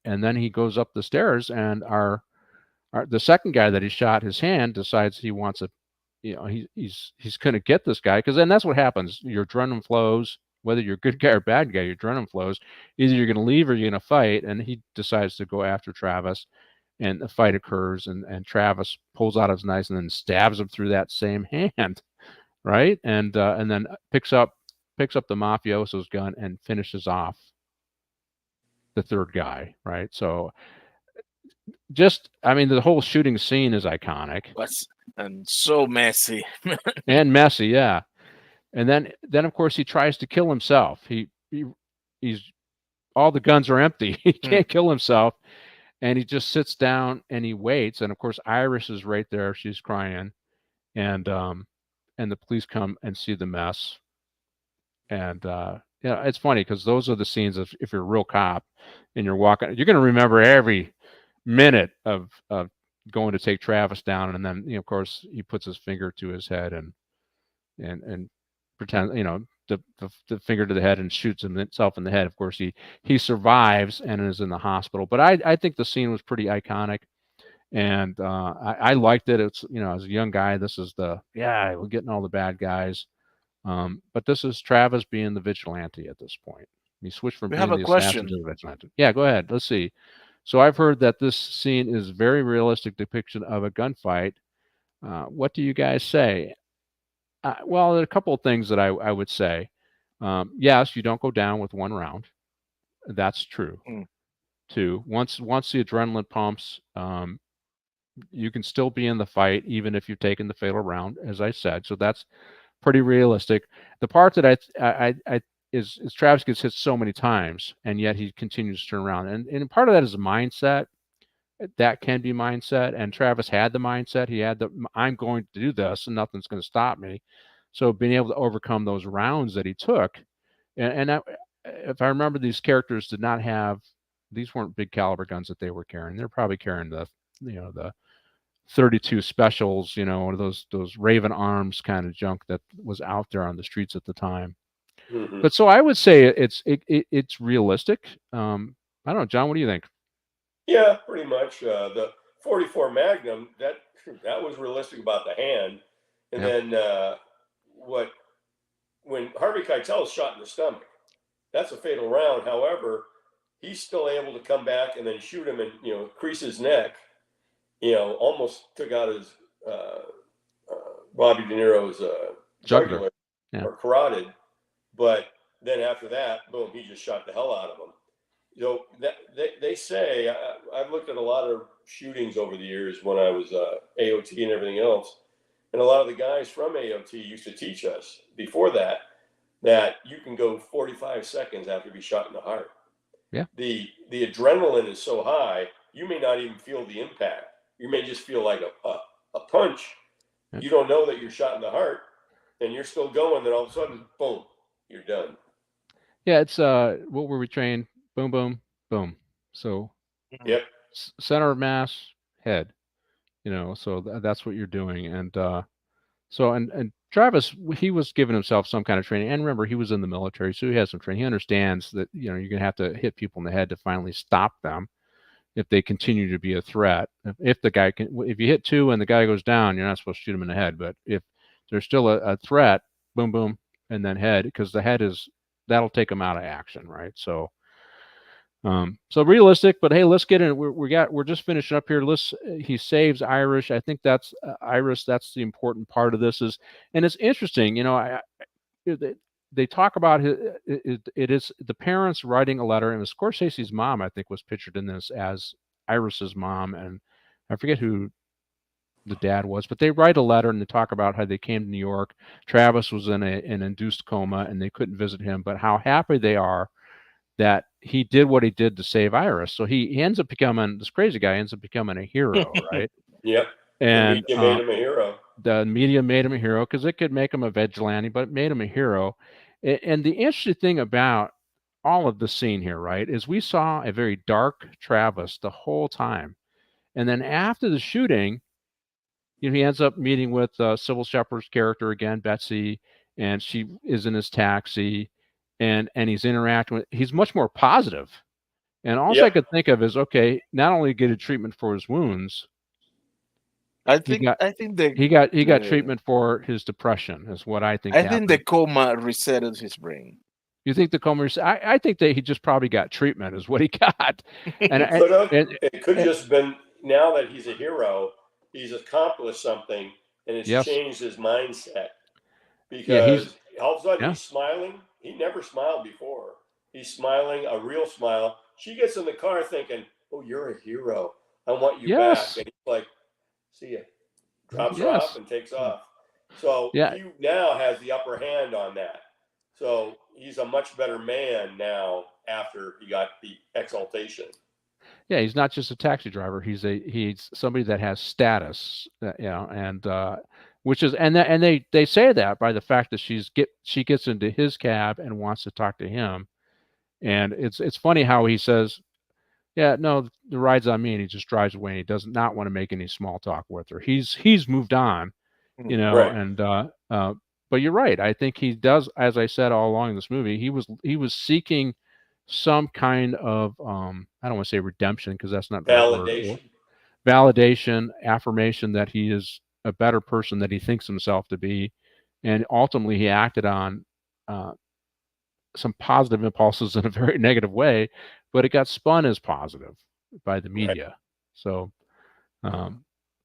And then he goes up the stairs, and the second guy that he shot his hand decides he wants he's going to get this guy, because then that's what happens. Your adrenaline flows, whether you're a good guy or bad guy, your adrenaline flows. Either you're going to leave or you're going to fight, and he decides to go after Travis, and the fight occurs, and Travis pulls out his knife and then stabs him through that same hand, right? And then picks up the mafioso's gun and finishes off the third guy, right? So I mean, the whole shooting scene is iconic and so messy. and messy, yeah. And then of course he tries to kill himself. He's all the guns are empty. He can't kill himself, and he just sits down and he waits. And of course Iris is right there. She's crying, and the police come and see the mess. And it's funny because those are the scenes of if you're a real cop and you're walking, you're going to remember every minute of going to take Travis down, and then of course he puts his finger to his head and pretend the finger to the head and shoots himself in the head. Of course he survives and is in the hospital. But I think the scene was pretty iconic, and I liked it. It's as a young guy, this is we're getting all the bad guys. But this is Travis being the vigilante at this point. He switched from We being have a the assassin question. to the vigilante. Yeah, go ahead. Let's see. So I've heard that this scene is very realistic depiction of a gunfight. What do you guys say? Well, there are a couple of things that I would say. Yes, you don't go down with one round. That's true. Two, once the adrenaline pumps, you can still be in the fight even if you've taken the fatal round, as I said. So that's pretty realistic. The part that I is Travis gets hit so many times, and yet he continues to turn around. And part of that is a mindset. That can be mindset. And Travis had the mindset. He had I'm going to do this, and nothing's going to stop me. So being able to overcome those rounds that he took, if I remember, these characters did not have. These weren't big caliber guns that they were carrying. They're probably carrying the 32 specials, those Raven arms kind of junk that was out there on the streets at the time. But so I would say it's realistic. I don't know, John, what do you think? Yeah, pretty much. The 44 Magnum, that was realistic about the hand. And then when Harvey Keitel is shot in the stomach, that's a fatal round. However, he's still able to come back and then shoot him and crease his neck. Almost took out his Bobby De Niro's jugular or carotid. But then after that, boom, he just shot the hell out of him. They say, I've looked at a lot of shootings over the years when I was AOT and everything else. And a lot of the guys from AOT used to teach us before that you can go 45 seconds after you be shot in the heart. Yeah. The adrenaline is so high, you may not even feel the impact. You may just feel like a punch. Yeah. You don't know that you're shot in the heart, and you're still going. Then all of a sudden, boom, you're done. Yeah, it's what were we trained? Boom, boom, boom. So, yep. Center of mass, head. So that's what you're doing, and and Travis, he was giving himself some kind of training. And remember, he was in the military, so he has some training. He understands that you're going to have to hit people in the head to finally stop them if they continue to be a threat. If you hit two and the guy goes down, you're not supposed to shoot him in the head. But if there's still a threat, boom, boom, and then head, because the head that'll take them out of action, right? So realistic, but hey, let's get in. We're just finishing up here. He saves Irish. I think that's Iris. That's the important part of this and it's interesting. They talk about it is the parents writing a letter, and Scorsese's mom, I think, was pictured in this as Iris's mom, and I forget who the dad was, but they write a letter and they talk about how they came to New York. Travis was in an induced coma and they couldn't visit him, but how happy they are that he did what he did to save Iris. So he ends up becoming, this crazy guy ends up becoming a hero, right? Yep. And the media made him a hero. The media made him a hero because it could make him a vigilante, but it made him a hero. And the interesting thing about all of the scene here, right, is we saw a very dark Travis the whole time. And then after the shooting, he ends up meeting with Sybil Shepherd's character again, Betsy, and she is in his taxi. And he's interacting with, he's much more positive. And all I could think of is, okay, not only get a treatment for his wounds, I think he got treatment for his depression, is what I think. I think the coma resetted his brain. You think the coma? I think that he just probably got treatment, is what he got. And it could have just been, now that he's a hero, he's accomplished something, and it's changed his mindset. Because all of a sudden he's smiling. He never smiled before. He's smiling, a real smile. She gets in the car thinking, oh, you're a hero. I want you Yes. back. And he's like, see ya. Drops her Yes. off and takes off. So Yeah. he now has the upper hand on that. So he's a much better man now after he got the exaltation. Yeah, he's not just a taxi driver. He's somebody that has status, and which is and they say that by the fact that she gets into his cab and wants to talk to him, and it's funny how he says, yeah, no, the ride's on me, and he just drives away. And he does not want to make any small talk with her. He's moved on, Right. and but you're right. I think he does, as I said all along in this movie, he was seeking some kind of I don't want to say redemption because that's not the right word, or validation, affirmation that he is a better person that he thinks himself to be, and ultimately he acted on some positive impulses in a very negative way, but it got spun as positive by the media. Right. So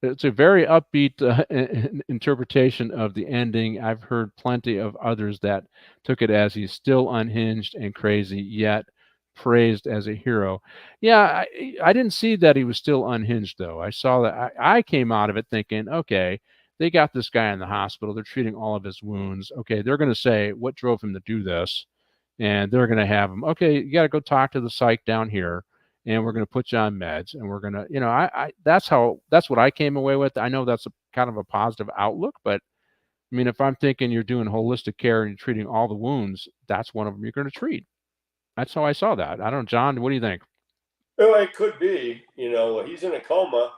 it's a very upbeat interpretation of the ending. I've heard plenty of others that took it as he's still unhinged and crazy, yet praised as a hero. Yeah, I didn't see that he was still unhinged, though. I saw that. I came out of it thinking, okay, they got this guy in the hospital. They're treating all of his wounds. Okay, they're going to say what drove him to do this, and they're going to have him. Okay, you got to go talk to the psych down here, and we're going to put you on meds, and we're going to, that's what I came away with. I know that's a kind of a positive outlook, but I mean, if I'm thinking you're doing holistic care and you're treating all the wounds, that's one of them you're going to treat. That's how I saw that. I don't know, John, what do you think? Well, it could be, he's in a coma,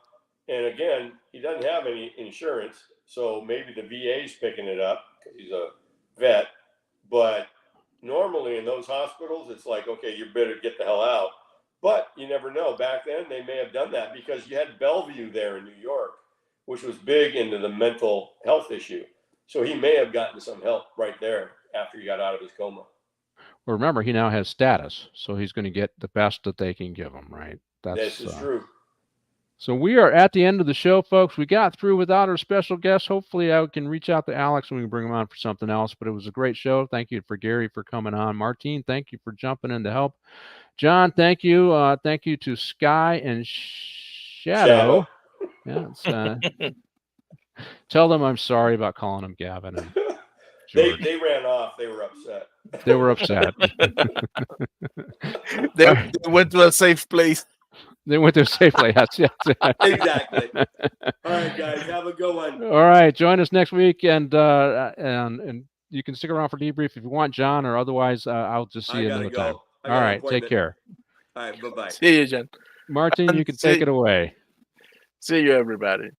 and again, he doesn't have any insurance, so maybe the VA's picking it up because he's a vet. But normally in those hospitals, it's like, okay, you better get the hell out. But you never know. Back then, they may have done that because you had Bellevue there in New York, which was big into the mental health issue. So he may have gotten some help right there after he got out of his coma. Well, remember, he now has status, so he's going to get the best that they can give him, right? This is true. So we are at the end of the show, folks. We got through without our special guest. Hopefully, I can reach out to Alex and we can bring him on for something else. But it was a great show. Thank you for Gerry for coming on. Martine, thank you for jumping in to help. John, thank you. Thank you to Sky and Shadow. Yeah, tell them I'm sorry about calling them Gavin and George. They ran off. They were upset. They were upset. They went to a safe place. They went to a safe place. Exactly. All right, guys, have a good one. All right, join us next week, and you can stick around for debrief if you want, John, or otherwise, I'll just see you another time. All right, take care. All right, bye-bye. See you, John. Martin, you can take it away. See you, everybody.